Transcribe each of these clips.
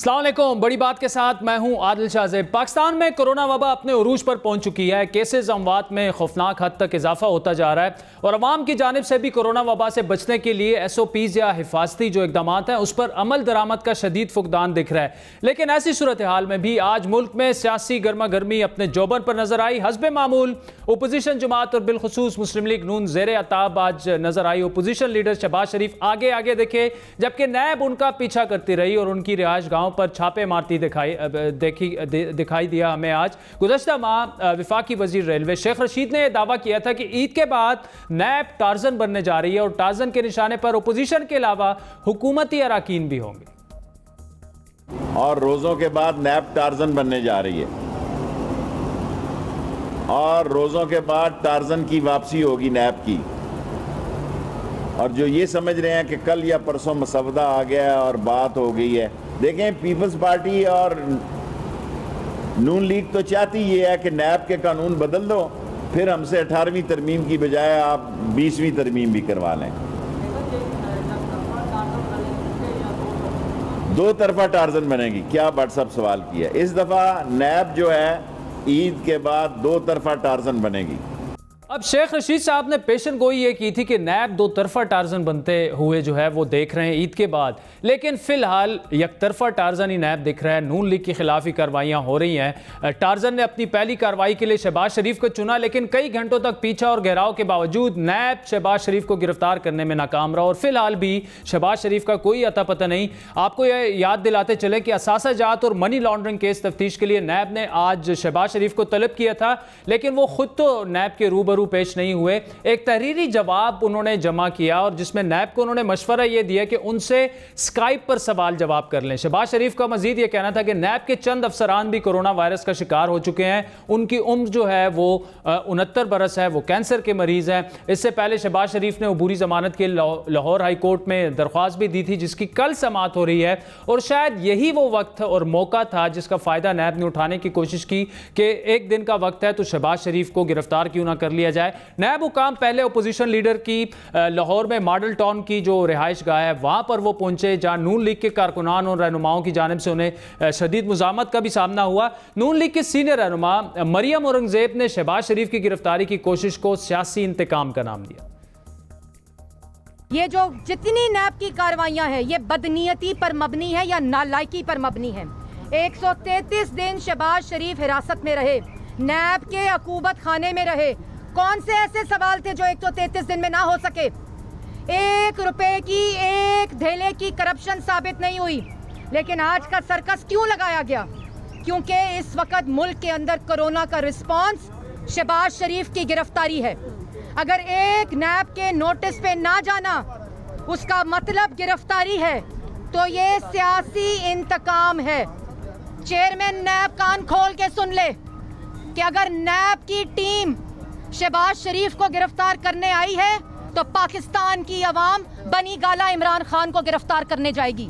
अस्सलाम वालेकुम। बड़ी बात के साथ मैं हूं आदिल शाहज़ेब। पाकिस्तान में कोरोना वबा अपने उरूज पर पहुंच चुकी है। केसेस अमवात में खौफनाक हद तक इजाफा होता जा रहा है और अवाम की जानिब से भी कोरोना वबा से बचने के लिए SOPs या हिफाजती जो इकदाम हैं उस पर अमल दरामद का शदीद फुकदान दिख रहा है। लेकिन ऐसी सूरत हाल में भी आज मुल्क में सियासी गर्मा गर्मी अपने जोबन पर नजर आई। हस्बे मामूल अपोजिशन जमात और बिलखुसूस मुस्लिम लीग नून ज़ेरे अताब आज नजर आई। अपोजिशन लीडर शहबाज शरीफ आगे आगे दिखे जबकि नैब उनका पीछा करती रही और उनकी रिहाइश गाहों पर छापे मारती दिखाई दिया हमें। आज गुज़श्ता माह वफाकी वजीर रेलवे शेख रशीद ने दावा किया था कि ईद के बाद नैब टार्जन बनने जा रही है और टार्जन के निशाने पर अपोजिशन के अलावा हुकूमती अराकीन भी होंगे और रोजों के बाद नैब टार्जन बनने जा रही है और रोजों के बाद टार्जन की वापसी होगी नैब की। और जो ये समझ रहे हैं कि कल या परसों मसवदा आ गया है और बात हो गई है, देखें पीपल्स पार्टी और नून लीग तो चाहती ये है कि नैब के कानून बदल दो, फिर हमसे 18वीं तरमीम की बजाय आप 20वीं तरमीम भी करवा लें। दो तरफा टार्जन बनेगी, क्या भट्ट साहब सवाल किया। इस दफा नैब जो है ईद के बाद दो तरफा टार्जन बनेगी। अब शेख रशीद साहब ने पेशन गोई ये की थी कि नैब दो तरफा टार्जन बनते हुए जो है वो देख रहे हैं ईद के बाद, लेकिन फिलहाल एक तरफा टार्जन ही नैब दिख रहा है। नून लीग के खिलाफ ही कार्रवाइयाँ हो रही हैं। टार्जन ने अपनी पहली कार्रवाई के लिए शहबाज शरीफ को चुना, लेकिन कई घंटों तक पीछा और घेराव के बावजूद नैब शहबाज शरीफ को गिरफ्तार करने में नाकाम रहा और फिलहाल भी शहबाज शरीफ का कोई अता पता नहीं। आपको यह याद दिलाते चले कि असासा जात और मनी लॉन्ड्रिंग केस तफ्तीश के लिए नैब ने आज शहबाज शरीफ को तलब किया था, लेकिन वो खुद तो नैब के रूबरू पेश नहीं हुए। एक तहरीरी जवाब उन्होंने जमा किया और जिसमें नैब को उन्होंने मशवरा यह दिया कि उनसे स्काइप पर सवाल जवाब कर लें। शहबाज शरीफ का मजीद यह कहना था कि नैब के चंद अफसरान भी कोरोना वायरस का शिकार हो चुके हैं, उनकी उम्र जो है वो 69 बरस है, वो कैंसर के मरीज हैं। इससे पहले शहबाज शरीफ ने अबूरी जमानत के लाहौर हाई कोर्ट में दरख्वास्त भी दी थी जिसकी कल समाअत हो रही है और शायद यही वो वक्त और मौका था जिसका फायदा नैब ने उठाने की कोशिश की कि एक दिन का वक्त है तो शहबाज शरीफ को गिरफ्तार क्यों ना कर लिया जाए। नैब हुकाम पहले अपोजिशन लीडर की लाहौर में मॉडल टाउन की जो रिहाइश गाह है वहां पर वो पहुंचे जहां नून लीग के कारकुनान और रहनुमाओं की जानिब से उन्हें शदीद मुजामत का भी सामना हुआ। नून लीग के सीनियर रहनुमा मरियम औरंगजेब ने शहबाज शरीफ की गिरफ्तारी की कोशिश को सियासी इंतकाम का नाम दिया। ये जो जितनी नैब की कार्रवाइयां हैं ये बदनीयती पर मबनी है या नालायकी पर मबनी है। 133 दिन शहबाज शरीफ हिरासत में रहे, नैब के अकूबत खाने में रहे। कौन से ऐसे सवाल थे जो 133 दिन में ना हो सके? 1 रुपए की एक धेले की करप्शन साबित नहीं हुई, लेकिन आज का सर्कस क्यों लगाया गया? क्योंकि इस वक्त मुल्क के अंदर कोरोना का रिस्पांस शहबाज शरीफ की गिरफ्तारी है। अगर एक नैब के नोटिस पे ना जाना उसका मतलब गिरफ्तारी है तो ये सियासी इंतकाम है। चेयरमैन नैब कान खोल के सुन ले कि अगर नैब की टीम शहबाज शरीफ को गिरफ्तार करने आई है तो पाकिस्तान की अवाम बनी गाला इमरान खान को गिरफ्तार करने जाएगी।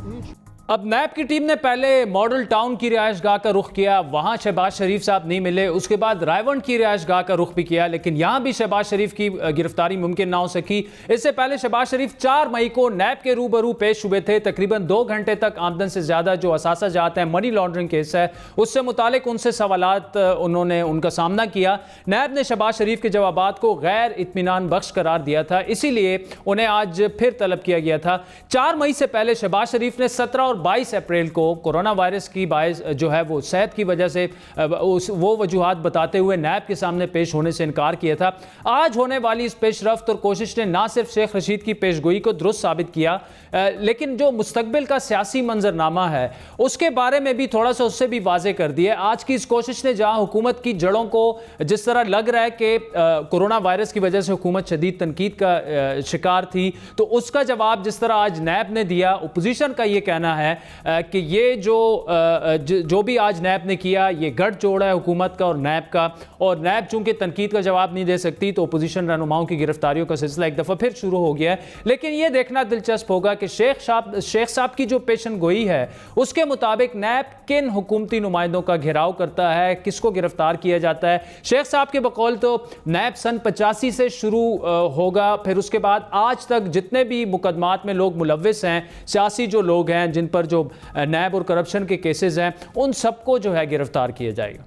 अब नैब की टीम ने पहले मॉडल टाउन की रिहाइश गाह का रुख किया, वहां शहबाज शरीफ साहब नहीं मिले। उसके बाद रायवंड की रिहाइश गाह का रुख भी किया, लेकिन यहां भी शहबाज शरीफ की गिरफ्तारी मुमकिन ना हो सकी। इससे पहले शहबाज शरीफ 4 मई को नैब के रूबरू पेश हुए थे। तकरीबन 2 घंटे तक आमदन से ज्यादा जो असासा जात है, मनी लॉन्ड्रिंग केस है, उससे मुतालिक उनसे सवालात उन्होंने उनका सामना किया। नैब ने शहबाज शरीफ के जवाबात को गैर इत्मीनान बख्श करार दिया था, इसीलिए उन्हें आज फिर तलब किया गया था। 4 मई से पहले शहबाज शरीफ ने 17 और 22 अप्रैल को कोरोना वायरस की बायस जो है वो सेहत की वजह से वो वजूहात बताते हुए नैब के सामने पेश होने से इनकार किया था। आज होने वाली इस पेशरफ्त और कोशिश ने ना सिर्फ शेख रशीद की पेशगोई को दुरुस्त साबित किया, लेकिन जो मुस्तकबिल का सियासी मंजरनामा है उसके बारे में भी थोड़ा सा उससे भी वाजे कर दिया। आज की इस कोशिश ने जहां हुकूमत की जड़ों को जिस तरह लग रहा है कि कोरोना वायरस की वजह से हुकूमत शदीद तनकीद का शिकार थी, तो उसका जवाब जिस तरह आज नैब ने दिया, अपोजिशन का ये कहना है है कि ये जो भी आज नैब ने किया ये गठजोड़ है हुकूमत का और नैब का, और नैब चूंकि तनकीद का जवाब नहीं दे सकती तो अपोजिशन रहनुमाओं की गिरफ्तारियों का सिलसिला एक दफ़ा फिर शुरू हो गया है। लेकिन ये देखना दिलचस्प होगा कि शेख साहब की जो पेशन गोई है उसके मुताबिक नैब किन हुकूमती नुमाइंदों का घेराव करता है, किसको गिरफ्तार किया जाता है। शेख साहब के बकौल तो नैब सन 85 से शुरू होगा, फिर उसके बाद आज तक जितने भी मुकदमात में लोग मुलव्विस हैं, सियासी जो लोग हैं जिन पर जो नैब और करप्शन के केसेस हैं, उन सबको जो है गिरफ्तार किया जाएगा।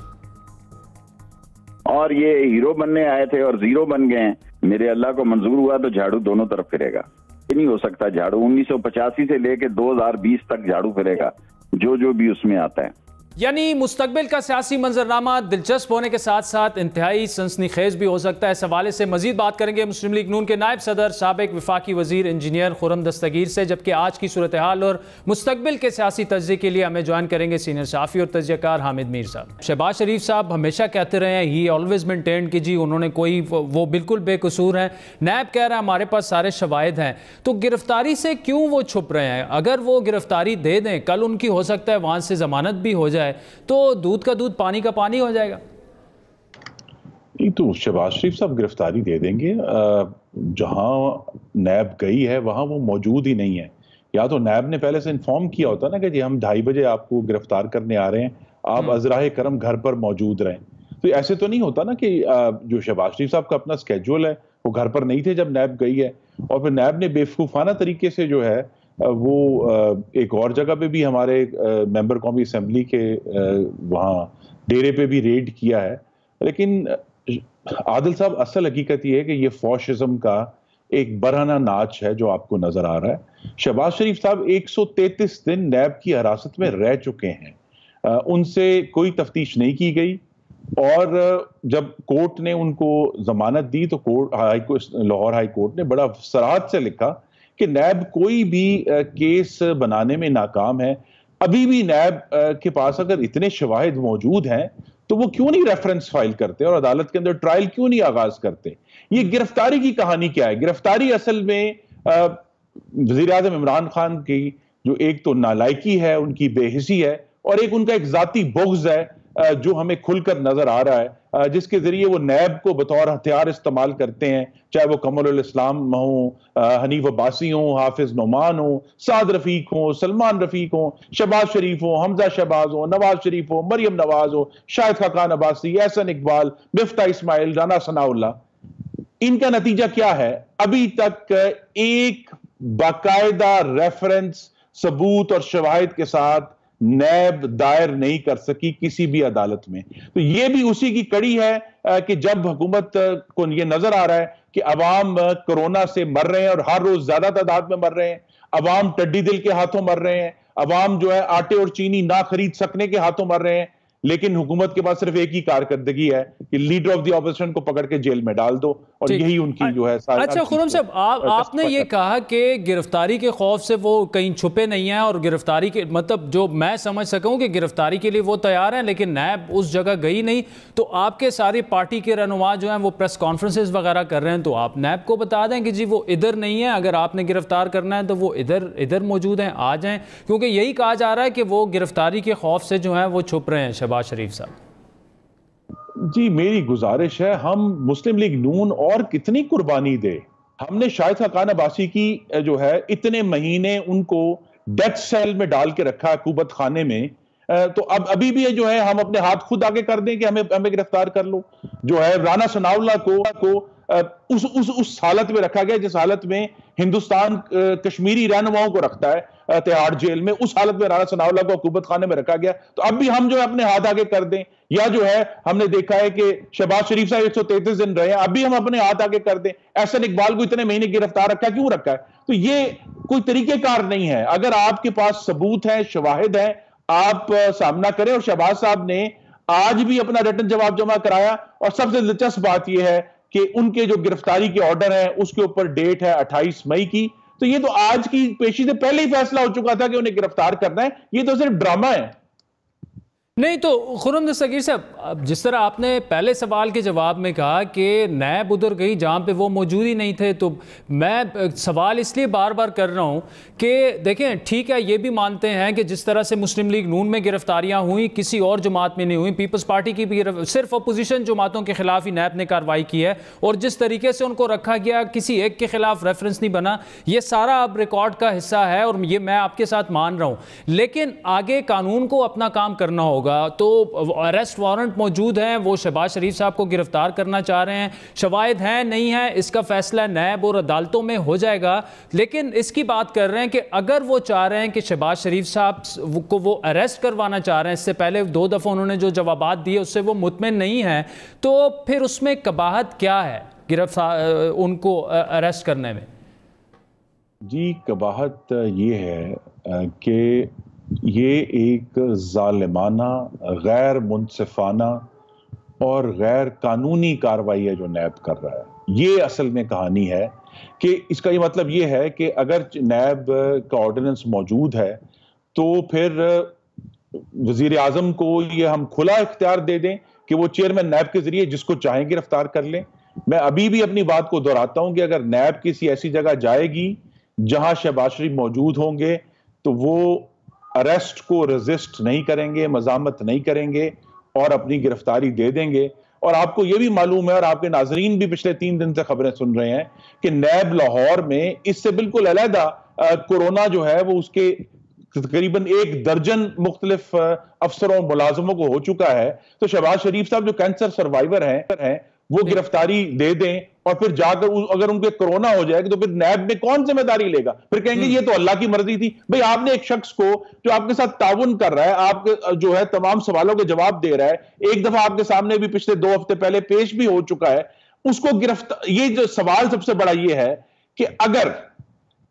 और ये हीरो बनने आए थे और जीरो बन गए हैं। मेरे अल्लाह को मंजूर हुआ तो झाड़ू दोनों तरफ फिरेगा। ये नहीं हो सकता झाड़ू 1985 से लेके 2020 तक झाड़ू फिरेगा, जो भी उसमें आता है। यानी मुस्तकबिल का सियासी मंजरनामा दिलचस्प होने के साथ साथ इंतहाई सनसनीखेज भी हो सकता है। इस हवाले से मजीद बात करेंगे मुस्लिम लीग नून के नायब सदर साबिक वफाकी वजीर इंजीनियर खुर्रम दस्तगीर से, जबकि आज की सूरत हाल और मुस्तकबिल के सियासी तज्ज़िये के लिए हमें ज्वाइन करेंगे सीनियर सहाफ़ी और तज्ज़ियाकार हामिद मीर साहब। शहबाज शरीफ साहब हमेशा कहते रहे हैं, ही ऑलवेज मेंटेन कि जी उन्होंने कोई वो बिल्कुल बेकसूर हैं। नैब कह रहा है हमारे पास सारे शवाहिद हैं, तो गिरफ्तारी से क्यों वो छुप रहे हैं? अगर वो गिरफ्तारी दे दें, कल उनकी हो सकता है वहाँ से ज़मानत भी हो जाए, तो दूध का दूध पानी का पानी हो जाएगा। नहीं तो शहबाज शरीफ साहब गिरफ्तारी दे देंगे। जहां नैब गई है वहां वो मौजूद ही नहीं है। या तो नैब ने पहले से इन्फॉर्म किया होता ना कि जी हम 2:30 बजे आपको गिरफ्तार करने आ रहे हैं, आप अजराह करम घर पर मौजूद रहें। तो ऐसे तो नहीं होता ना कि जो शहबाज शरीफ साहब का अपना स्केड्यूल है वो घर पर नहीं थे जब नैब गई है, और फिर नैब ने बेवकूफाना तरीके से जो है वो एक और जगह पे भी हमारे मेंबर कौमी असेंबली के वहाँ डेरे पे भी रेड किया है। लेकिन आदिल साहब, असल हकीकत ये है कि ये फॉशिज्म का एक बरहना नाच है जो आपको नजर आ रहा है। शहबाज शरीफ साहब 133 दिन नैब की हिरासत में रह चुके हैं, उनसे कोई तफ्तीश नहीं की गई, और जब कोर्ट ने उनको जमानत दी तो लाहौर हाई कोर्ट ने बड़ा सराहत से लिखा कि नैब कोई भी केस बनाने में नाकाम है। अभी भी नैब के पास अगर इतने शवाहिद मौजूद हैं तो वो क्यों नहीं रेफरेंस फाइल करते और अदालत के अंदर ट्रायल क्यों नहीं आगाज करते? ये गिरफ्तारी की कहानी क्या है? गिरफ्तारी असल में वजीर आज़म इमरान खान की जो एक तो नालायकी है, उनकी बेहिसी है, और एक उनका एक जाती बुग़्ज़ है जो हमें खुलकर नजर आ रहा है, जिसके जरिए वो नैब को बतौर हथियार इस्तेमाल करते हैं, चाहे वो कमरुल इस्लाम हो, हनीफ अब्बासी हो, हाफिज नोमान हो, साद रफीक हो, सलमान रफीक हो, शहबाज शरीफ हो, हमजा शहबाज हो, नवाज शरीफ हो, मरियम नवाज हो, शाहिद खाकान अब्बासी, एहसन इकबाल, मिफ्ता इस्माइल, राना सनाउल्लाह। इनका नतीजा क्या है? अभी तक एक बाकायदा रेफरेंस, सबूत और शवाहिद के साथ नैब दायर नहीं कर सकी किसी भी अदालत में। तो ये भी उसी की कड़ी है कि जब हुकूमत को ये नजर आ रहा है कि अवाम कोरोना से मर रहे हैं और हर रोज ज्यादा तादाद में मर रहे हैं, अवाम टड्डी दिल के हाथों मर रहे हैं, अवाम जो है आटे और चीनी ना खरीद सकने के हाथों मर रहे हैं, लेकिन हुकूमत के पास सिर्फ एक ही कारकर्दगी है कि लीडर ऑफ द ऑपोजिशन को पकड़ के जेल में डाल दो, और यही उनकी जो है। अच्छा खुर्रम साहब, आपने ये कहा कि गिरफ्तारी के खौफ से वो कहीं छुपे नहीं हैं, और गिरफ्तारी के मतलब जो मैं समझ सकूं कि गिरफ्तारी के लिए वो तैयार हैं, लेकिन नैब उस जगह गई नहीं। तो आपके सारी पार्टी के रहनुमा जो हैं वो प्रेस कॉन्फ्रेंसेस वगैरह कर रहे हैं, तो आप नैब को बता दें कि जी वो इधर नहीं है, अगर आपने गिरफ्तार करना है तो वो इधर मौजूद हैं, आ जाएं, क्योंकि यही कहा जा रहा है कि वो गिरफ्तारी के खौफ से जो है वो छुप रहे हैं। शहबाज शरीफ साहब जी, मेरी गुजारिश है, हम मुस्लिम लीग नून और कितनी कुर्बानी दे। हमने शाहिद खाकान अब्बासी की जो है इतने महीने उनको डेथ सेल में डाल के रखा है, कुबत खाने में, तो अब अभी भी जो है हम अपने हाथ खुद आगे कर दें कि हमें गिरफ्तार कर लो। जो है राना सनाउल्लाह को उस हालत में रखा गया जिस हालत में हिंदुस्तान कश्मीरी रहनुमाओं को रखता है तिहाड़ जेल में, उस हालत में राना सनाउल्लाह को हुकूमत खाने में रखा गया। तो अब भी हम जो है अपने हाथ आगे कर दें, या जो है हमने देखा है कि शहबाज शरीफ साहब 133 दिन रहे हैं, अब भी हम अपने हाथ आगे कर दें। एहसन इकबाल को इतने महीने गिरफ्तार रखा, क्यों रखा है? तो ये कोई तरीकेकार नहीं है। अगर आपके पास सबूत है, शवाहिद है, आप सामना करें। और शहबाज साहब ने आज भी अपना रिटन जवाब जमा कराया, और सबसे दिलचस्प बात यह है कि उनके जो गिरफ्तारी के ऑर्डर है उसके ऊपर डेट है 28 मई की। तो ये तो आज की पेशी से पहले ही फैसला हो चुका था कि उन्हें गिरफ्तार करना है, ये तो सिर्फ ड्रामा है। नहीं तो खुर्रम दस्तगीर साहब, जिस तरह आपने पहले सवाल के जवाब में कहा कि नैब उधर गई जहाँ पे वो मौजूद ही नहीं थे, तो मैं सवाल इसलिए बार बार कर रहा हूँ कि देखें, ठीक है, ये भी मानते हैं कि जिस तरह से मुस्लिम लीग नून में गिरफ्तारियाँ हुई किसी और जमात में नहीं हुई, पीपल्स पार्टी की भी सिर्फ अपोजिशन जमातों के खिलाफ ही नैब ने कार्रवाई की है, और जिस तरीके से उनको रखा गया किसी एक के खिलाफ रेफरेंस नहीं बना, ये सारा अब रिकॉर्ड का हिस्सा है और ये मैं आपके साथ मान रहा हूँ। लेकिन आगे कानून को अपना काम करना होगा। तो अरेस्ट वारंट मौजूद हैं, वो शहबाज शरीफ साहब को गिरफ्तार करना चाह रहे हैं, शवाहिद हैं नहीं है, इसका फैसला नैब और अदालतों में हो जाएगा। लेकिन इसकी बात कर रहे हैं कि अगर वो चाह रहे हैं कि शहबाज शरीफ साहब को वो अरेस्ट करवाना चाह रहे हैं, इससे पहले 2 दफ़ा उन्होंने जो जवाबात दिए उससे वो मुतमिन नहीं है, तो फिर उसमें कबाहत क्या है गिरफ्तार उनको अरेस्ट करने में? जी, कबाहत ये है कि ये एक जालिमाना, गैर मुनसिफाना और गैर कानूनी कार्रवाई है जो नैब कर रहा है। ये असल में कहानी है कि इसका ये मतलब ये है कि अगर नैब का ऑर्डिनेंस मौजूद है तो फिर वजीर आजम को ये हम खुला इख्तियार दे दें कि वो चेयरमैन नैब के जरिए जिसको चाहें गिरफ्तार कर लें। मैं अभी भी अपनी बात को दोहराता हूं कि अगर नैब किसी ऐसी जगह जाएगी जहां शहबाज शरीफ मौजूद होंगे तो वो अरेस्ट को रेजिस्ट नहीं करेंगे, मजामत नहीं करेंगे और अपनी गिरफ्तारी दे देंगे। और आपको यह भी मालूम है, और आपके नाजरीन भी पिछले 3 दिन से खबरें सुन रहे हैं कि नैब लाहौर में इससे बिल्कुल अलहदा कोरोना जो है वो उसके तकरीबन 1 दर्जन मुख्तलिफ अफसरों मुलाजमों को हो चुका है। तो शहबाज शरीफ साहब जो कैंसर सर्वाइवर हैं वो गिरफ्तारी दे दें और फिर जाकर अगर उनके कोरोना हो जाएगा तो फिर नैब में कौन जिम्मेदारी लेगा? फिर कहेंगे ये तो अल्लाह की मर्जी थी। भाई, आपने एक शख्स को जो आपके साथ ताउन कर रहा है, आपके जो है तमाम सवालों के जवाब दे रहा है, एक दफा आपके सामने भी पिछले 2 हफ्ते पहले पेश भी हो चुका है, उसको गिरफ्तार। ये जो सवाल सबसे बड़ा ये है कि अगर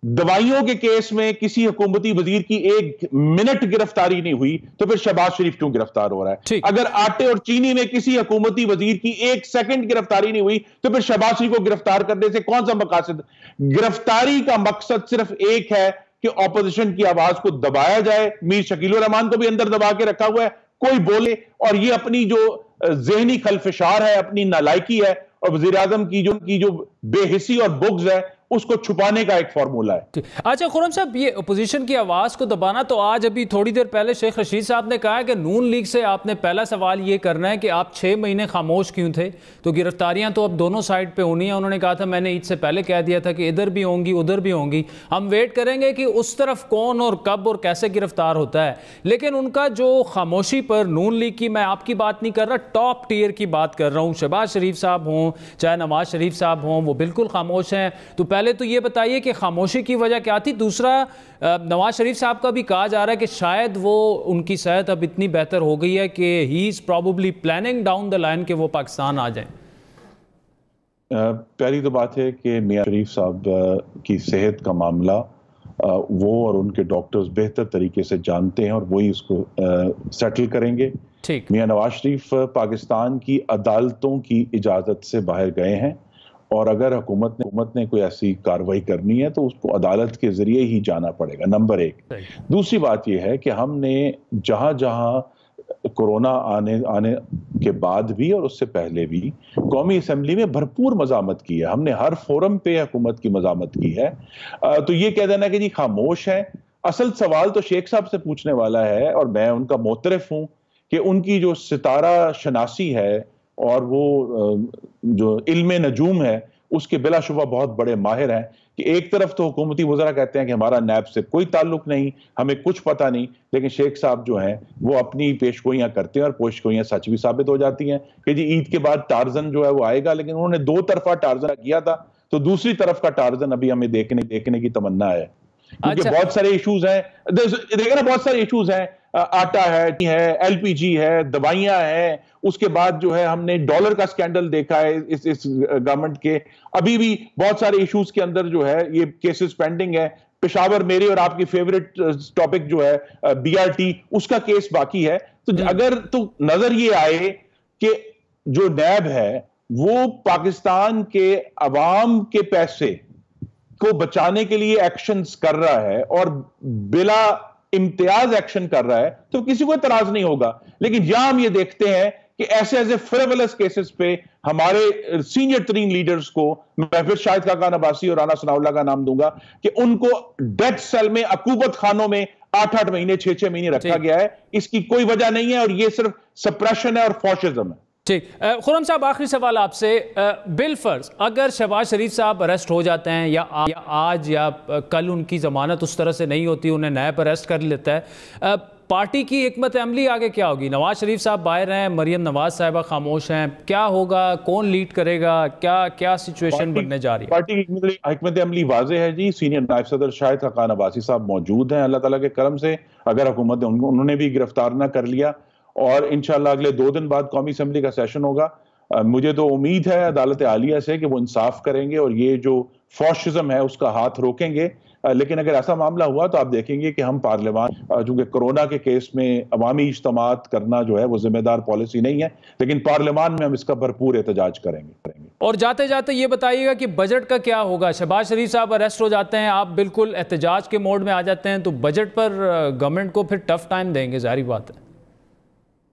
दवाइयों के केस में किसी हुकूमती वजीर की 1 मिनट गिरफ्तारी नहीं हुई तो फिर शहबाज शरीफ क्यों गिरफ्तार हो रहा है? अगर आटे और चीनी में किसी हुकूमती वजीर की 1 सेकंड गिरफ्तारी नहीं हुई तो फिर शहबाज शरीफ को गिरफ्तार करने से कौन सा मकासद? गिरफ्तारी का मकसद सिर्फ एक है कि ऑपोजिशन की आवाज को दबाया जाए। मीर शकीलुर रहमान को भी अंदर दबा के रखा हुआ है, कोई बोले, और ये अपनी जो जहनी खलफिशार है, अपनी नालायकी है, और वजीर आजम की जो बेहिसी और बुग्ज है उसको छुपाने का एक फार्मूला है। अच्छा खुर्रम साहब, ये अपोजिशन की आवाज को दबाना, तो आज अभी थोड़ी देर पहले शेख रशीद साहब ने कहा कि नून लीग से आपने पहला सवाल ये करना है कि आप 6 महीने खामोश क्यों थे? तो गिरफ्तारियां तो अब दोनों साइड पे होनी है। उन्होंने कहा था, मैंने ईद से पहले कह दिया था कि इधर भी होंगी उधर भी होंगी, हम वेट करेंगे कि उस तरफ कौन और कब और कैसे गिरफ्तार होता है। लेकिन उनका जो खामोशी पर नून लीग की, मैं आपकी बात नहीं कर रहा, टॉप टीयर की बात कर रहा हूँ, शहबाज शरीफ साहब हों चाहे नवाज शरीफ साहब हों, वो बिल्कुल खामोश हैं। तो पहले तो ये बताइए कि खामोशी की वजह क्या थी? दूसरा, नवाज शरीफ साहब का भी कहा जा रहा है कि शायद वो उनकी सेहत अब इतनी बेहतर हो गई है कि he is probably planning down the line कि वो पाकिस्तान आ जाए। पहली तो बात है कि मियां शरीफ साहब की सेहत का मामला वो और उनके डॉक्टर्स बेहतर तरीके से जानते हैं और वही उसको सेटल करेंगे। ठीक। मियां नवाज शरीफ पाकिस्तान की अदालतों की इजाजत से बाहर गए हैं और अगर हुकूमत ने कोई ऐसी कार्रवाई करनी है तो उसको अदालत के जरिए ही जाना पड़ेगा, नंबर 1। दूसरी बात यह है कि हमने जहां जहां कोरोना आने के बाद भी और उससे पहले भी कौमी असम्बली में भरपूर मजामत की है, हमने हर फोरम पे हुकूमत की मजामत की है। तो ये कह देना कि जी खामोश है, असल सवाल तो शेख साहब से पूछने वाला है, और मैं उनका मोतरफ हूं कि उनकी जो सितारा शनासी है और वो जो इल्मे नजूम है उसके बिलाशुबा बहुत बड़े माहिर हैं, कि एक तरफ तो हुकूमती वज़रा कहते हैं कि हमारा नैब से कोई ताल्लुक नहीं, हमें कुछ पता नहीं, लेकिन शेख साहब जो हैं वो अपनी पेशगोइयां करते हैं और पेशगोइयां सच भी साबित हो जाती हैं कि जी ईद के बाद टार्जन जो है वो आएगा। लेकिन उन्होंने 2 तरफा टार्जन किया था, तो दूसरी तरफ का टार्जन अभी हमें देखने की तमन्ना है, क्योंकि अच्छा। बहुत सारे इश्यूज हैं, देखिए ना, बहुत सारे इश्यूज हैं, आटा है, एलपीजी है, दवाइयां हैं, उसके बाद जो है हमने डॉलर का स्कैंडल देखा है इस गवर्नमेंट के, अभी भी बहुत सारे इश्यूज के अंदर जो है ये केसेस पेंडिंग है। पेशावर मेरी और आपकी फेवरेट टॉपिक जो है बीआरटी, उसका केस बाकी है। तो अगर तो नजर ये आए कि जो नैब है वो पाकिस्तान के अवाम के पैसे को बचाने के लिए एक्शंस कर रहा है और बिला इम्तियाज एक्शन कर रहा है तो किसी को इतराज नहीं होगा। लेकिन यहां हम ये देखते हैं कि ऐसे ऐसे फ्रिवलस केसेस पे हमारे सीनियर तरीन लीडर्स को, मैं फिर शाहिद खाकान अब्बासी और राना सनाउल्लाह का नाम दूंगा, कि उनको डेथ सेल में, अकूबत खानों में 8-8 महीने 6-6 महीने रखा गया है। इसकी कोई वजह नहीं है और ये सिर्फ सप्रेशन है और फॉशिज्म है। ठीक, खुर्रम साहब आखिरी सवाल आपसे, बिल फर्ज अगर शहबाज शरीफ साहब अरेस्ट हो जाते हैं या आज या कल उनकी जमानत उस तरह से नहीं होती, उन्हें नैब अरेस्ट कर लेता है, पार्टी की हिकमत अमली आगे क्या होगी? नवाज शरीफ साहब बाहर हैं, मरियम नवाज साहिबा खामोश हैं, क्या होगा, कौन लीड करेगा, क्या सिचुएशन बनने जा रही है? पार्टी की हिकमत अमली वाज़ेह है जी। सीनियर नायब सदर शाहिद खाकान अब्बासी साहब मौजूद हैं, अल्लाह ताला के करम से अगर हुकूमत उन्होंने भी गिरफ्तार ना कर लिया, और इंशाल्लाह अगले 2 दिन बाद कौमी असम्बली का सेशन होगा। मुझे तो उम्मीद है अदालत आलिया से कि वो इंसाफ करेंगे और ये जो फॉशिज्म है उसका हाथ रोकेंगे। लेकिन अगर ऐसा मामला हुआ तो आप देखेंगे कि हम पार्लियामान, चूंकि कोरोना के केस में अवामी इज्तिमात करना जो है वो जिम्मेदार पॉलिसी नहीं है, लेकिन पार्लियामान में हम इसका भरपूर एहतजााज करेंगे। और जाते जाते ये बताइएगा कि बजट का क्या होगा? शहबाज शरीफ साहब अरेस्ट हो जाते हैं, आप बिल्कुल एहतजाज के मोड में आ जाते हैं, तो बजट पर गवर्नमेंट को फिर टफ टाइम देंगे, जाहिर बात है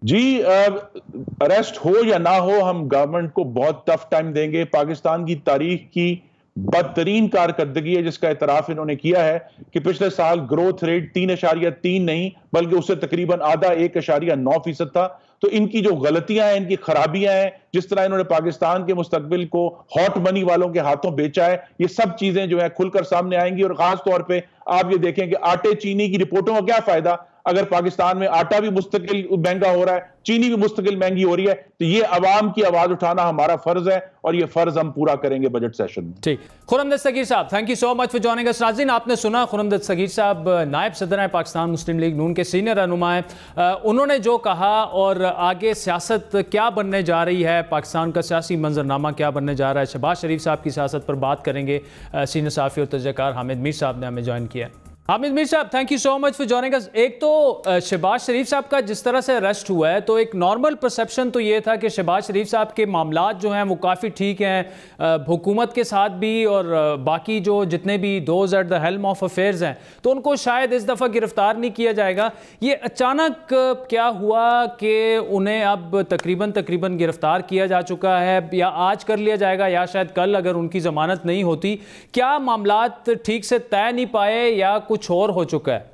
जी। अरेस्ट हो या ना हो, हम गवर्नमेंट को बहुत टफ टाइम देंगे। पाकिस्तान की तारीख की बदतरीन कारकर्दगी है जिसका इतराफ इन्होंने किया है कि पिछले साल ग्रोथ रेट 3.3 नहीं बल्कि उससे तकरीबन आधा 1.9% था। तो इनकी जो गलतियां हैं, इनकी खराबियां हैं, जिस तरह इन्होंने पाकिस्तान के मुस्तकबिल को हॉट मनी वालों के हाथों बेचा है, ये सब चीजें जो है खुलकर सामने आएंगी। और खास तौर पे आप ये देखें कि आटे चीनी की रिपोर्टों का क्या फायदा अगर पाकिस्तान में आटा भी मुस्तकिल महंगा हो रहा है, चीनी भी मुस्तकिल महंगी हो रही है। तो ये अवाम की आवाज उठाना हमारा फर्ज है और ये फर्ज हम पूरा करेंगे बजट सेशन में। ठीक, खुर्रम दस्तगीर साहब, thank you so much for joining us. नाज़रीन, आपने सुना खुर्रम दस्तगीर साहब नायब सदर हैं पाकिस्तान मुस्लिम लीग नून के, सीनियर रहनुमा हैं। उन्होंने जो कहा और आगे सियासत क्या बनने जा रही है, पाकिस्तान का सियासी मंजरनामा क्या बनने जा रहा है, शहबाज शरीफ साहब की सियासत पर बात करेंगे। सीनियर साफ़ी और तजज़ियाकार हामिद मीर साहब ने हमें ज्वाइन किया। हामिद मीर साहब, thank you so much for joining us. एक तो शहबाज शरीफ साहब का जिस तरह से अरेस्ट हुआ है, तो एक नॉर्मल परसेप्शन तो ये था कि शहबाज शरीफ साहब के मामलात जो हैं वो काफ़ी ठीक हैं, हुकूमत के साथ भी और बाकी जो जितने भी those at the helm of affairs हैं, तो उनको शायद इस दफ़ा गिरफ्तार नहीं किया जाएगा। ये अचानक क्या हुआ कि उन्हें अब तकरीबन गिरफ्तार किया जा चुका है, या आज कर लिया जाएगा या शायद कल अगर उनकी ज़मानत नहीं होती? क्या मामलात ठीक से तय नहीं पाए या कुछ और हो चुका है?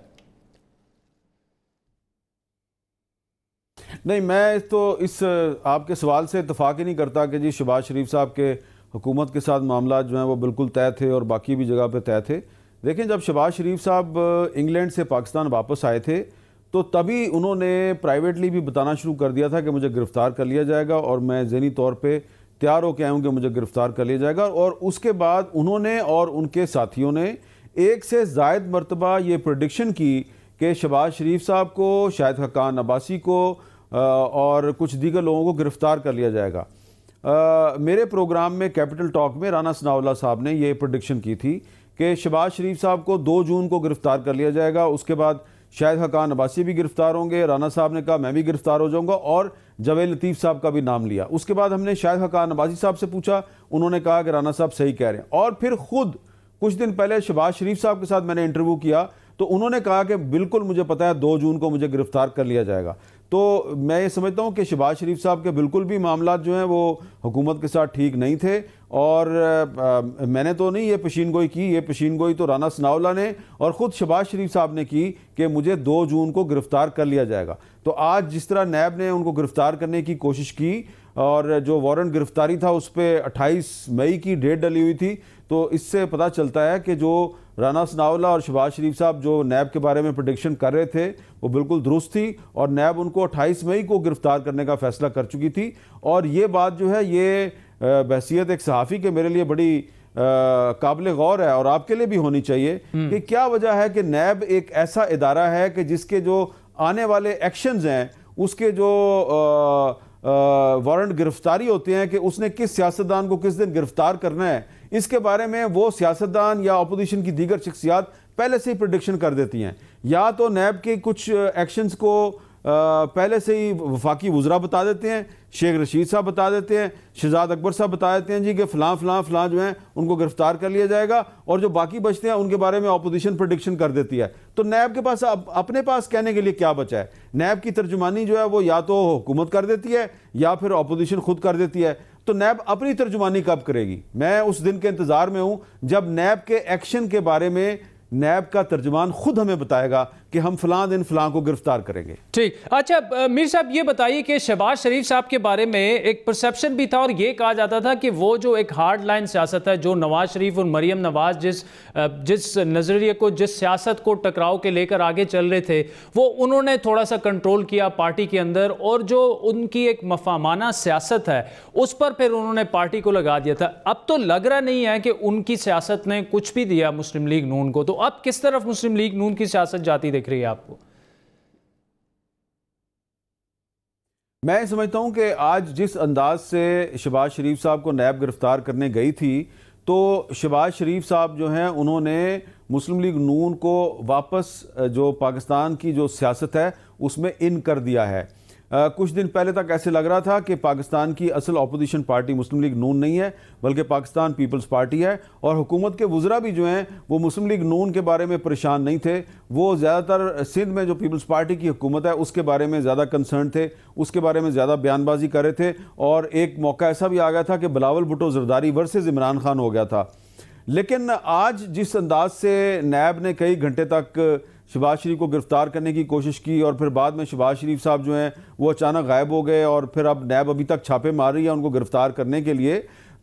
नहीं, मैं तो इस आपके सवाल से इत्तफाक ही नहीं करता कि जी शहबाज शरीफ साहब के हुकूमत के साथ मामला जो हैं वो बिल्कुल तय थे और बाकी भी जगह पे तय थे। देखें, जब शहबाज शरीफ साहब इंग्लैंड से पाकिस्तान वापस आए थे तो तभी उन्होंने प्राइवेटली भी बताना शुरू कर दिया था कि मुझे गिरफ़्तार कर लिया जाएगा और मैं ज़हनी तौर पे तैयार होकर आऊँ कि मुझे गिरफ़्तार कर लिया जाएगा। और उसके बाद उन्होंने और उनके साथियों ने एक से ज़ायद मरतबा ये प्रेडिक्शन की कि शहबाज शरीफ साहब को, शाहिद खाकान अब्बासी को और कुछ दीगर लोगों को गिरफ़्तार कर लिया जाएगा। मेरे प्रोग्राम में कैपिटल टॉक में राना सनाउल्लाह साहब ने ये प्रेडिक्शन की थी कि शहबाज शरीफ साहब को 2 जून को गिरफ़्तार कर लिया जाएगा, उसके बाद शाहिद खाकान अब्बासी भी गिरफ़्तार होंगे। राना साहब ने कहा मैं भी गिरफ़्तार हो जाऊँगा और जावेद लतीफ़ साहब का भी नाम लिया। उसके बाद हमने शाहिद खाकान अब्बासी साहब से पूछा, उन्होंने कहा कि राना साहब सही कह रहे हैं। और फिर खुद कुछ दिन पहले शहबाज शरीफ साहब के साथ मैंने इंटरव्यू किया तो उन्होंने कहा कि बिल्कुल मुझे पता है 2 जून को मुझे गिरफ्तार कर लिया जाएगा। तो मैं ये समझता हूँ कि शहबाज शरीफ साहब के बिल्कुल भी मामला जो हैं वो हुकूमत के साथ ठीक नहीं थे। और मैंने तो नहीं ये पेशीनगोई की, ये पेशीनगोई तो राना सनाउल्लाह ने और ख़ुद शहबाज शरीफ साहब ने की कि मुझे 2 जून को गिरफ़्तार कर लिया जाएगा। तो आज जिस तरह नैब ने उनको गिरफ़्तार करने की कोशिश की और जो वारंट गिरफ्तारी था उस पर 28 मई की डेट डली हुई थी, तो इससे पता चलता है कि जो राना सनाउल्लाह और शहबाज शरीफ साहब जो नैब के बारे में प्रेडिक्शन कर रहे थे वो बिल्कुल दुरुस्त थी और नैब उनको 28 मई को गिरफ्तार करने का फैसला कर चुकी थी। और ये बात जो है ये बहसीयत एक सहाफ़ी के मेरे लिए बड़ी काबिल गौर है और आपके लिए भी होनी चाहिए कि क्या वजह है कि नैब एक ऐसा इदारा है कि जिसके जो आने वाले एक्शंस हैं उसके जो वारंट गिरफ्तारी होते हैं कि उसने किस सियासतदान को किस दिन गिरफ्तार करना है, इसके बारे में वो सियासतदान या अपोजिशन की दीगर शख्सियात पहले से ही प्रेडिक्शन कर देती हैं। या तो नैब के कुछ एक्शंस को पहले से ही वफाकी वज़रा बता देते हैं, शेख रशीद साहब बता देते हैं, शहजाद अकबर साहब बता देते हैं जी कि फ़लाँ फ़लाँ फ़लाँ जो हैं उनको गिरफ्तार कर लिया जाएगा, और जो बाकी बचते हैं उनके बारे में अपोजिशन प्रेडिक्शन कर देती है। तो नैब के पास अपने पास कहने के लिए क्या बचा है? नैब की तर्जुमानी जो है वो या तो हुकूमत कर देती है या फिर अपोजिशन खुद कर देती है। तो नैब अपनी तर्जुमानी कब करेगी? मैं उस दिन के इंतज़ार में हूं जब नैब के एक्शन के बारे में नैब का तर्जुमान खुद हमें बताएगा कि हम फलां दिन फलां को गिरफ्तार करेंगे। ठीक। अच्छा मीर साहब ये बताइए कि शहबाज शरीफ साहब के बारे में एक परसेप्शन भी था और ये कहा जाता था कि वो जो एक हार्ड लाइन सियासत है, जो नवाज शरीफ और मरियम नवाज जिस नज़रिए को, जिस सियासत को टकराव के लेकर आगे चल रहे थे, वो उन्होंने थोड़ा सा कंट्रोल किया पार्टी के अंदर, और जो उनकी एक मफामाना सियासत है उस पर फिर उन्होंने पार्टी को लगा दिया था। अब तो लग रहा नहीं है कि उनकी सियासत ने कुछ भी दिया मुस्लिम लीग नून को। तो अब किस तरफ मुस्लिम लीग नून की सियासत जाती दिख रही है आपको? मैं समझता हूं कि आज जिस अंदाज से शहबाज शरीफ साहब को नैब गिरफ्तार करने गई थी, तो शहबाज शरीफ साहब जो हैं उन्होंने मुस्लिम लीग नून को वापस जो पाकिस्तान की जो सियासत है उसमें इन कर दिया है। कुछ दिन पहले तक ऐसे लग रहा था कि पाकिस्तान की असल अपोजिशन पार्टी मुस्लिम लीग नून नहीं है बल्कि पाकिस्तान पीपल्स पार्टी है, और हुकूमत के वज़रा भी जो हैं वो मुस्लिम लीग नून के बारे में परेशान नहीं थे। वो ज़्यादातर सिंध में जो पीपल्स पार्टी की हुकूमत है उसके बारे में ज़्यादा कंसर्न थे, उसके बारे में ज़्यादा बयानबाजी कर रहे थे, और एक मौका ऐसा भी आ गया था कि बिलावल भुट्टो जरदारी वर्सेस इमरान खान हो गया था। लेकिन आज जिस अंदाज से नैब ने कई घंटे तक शहबाज शरीफ को गिरफ्तार करने की कोशिश की और फिर बाद में शहबाज शरीफ साहब जो हैं वो अचानक गायब हो गए, और फिर अब नैब अभी तक छापे मार रही है उनको गिरफ्तार करने के लिए,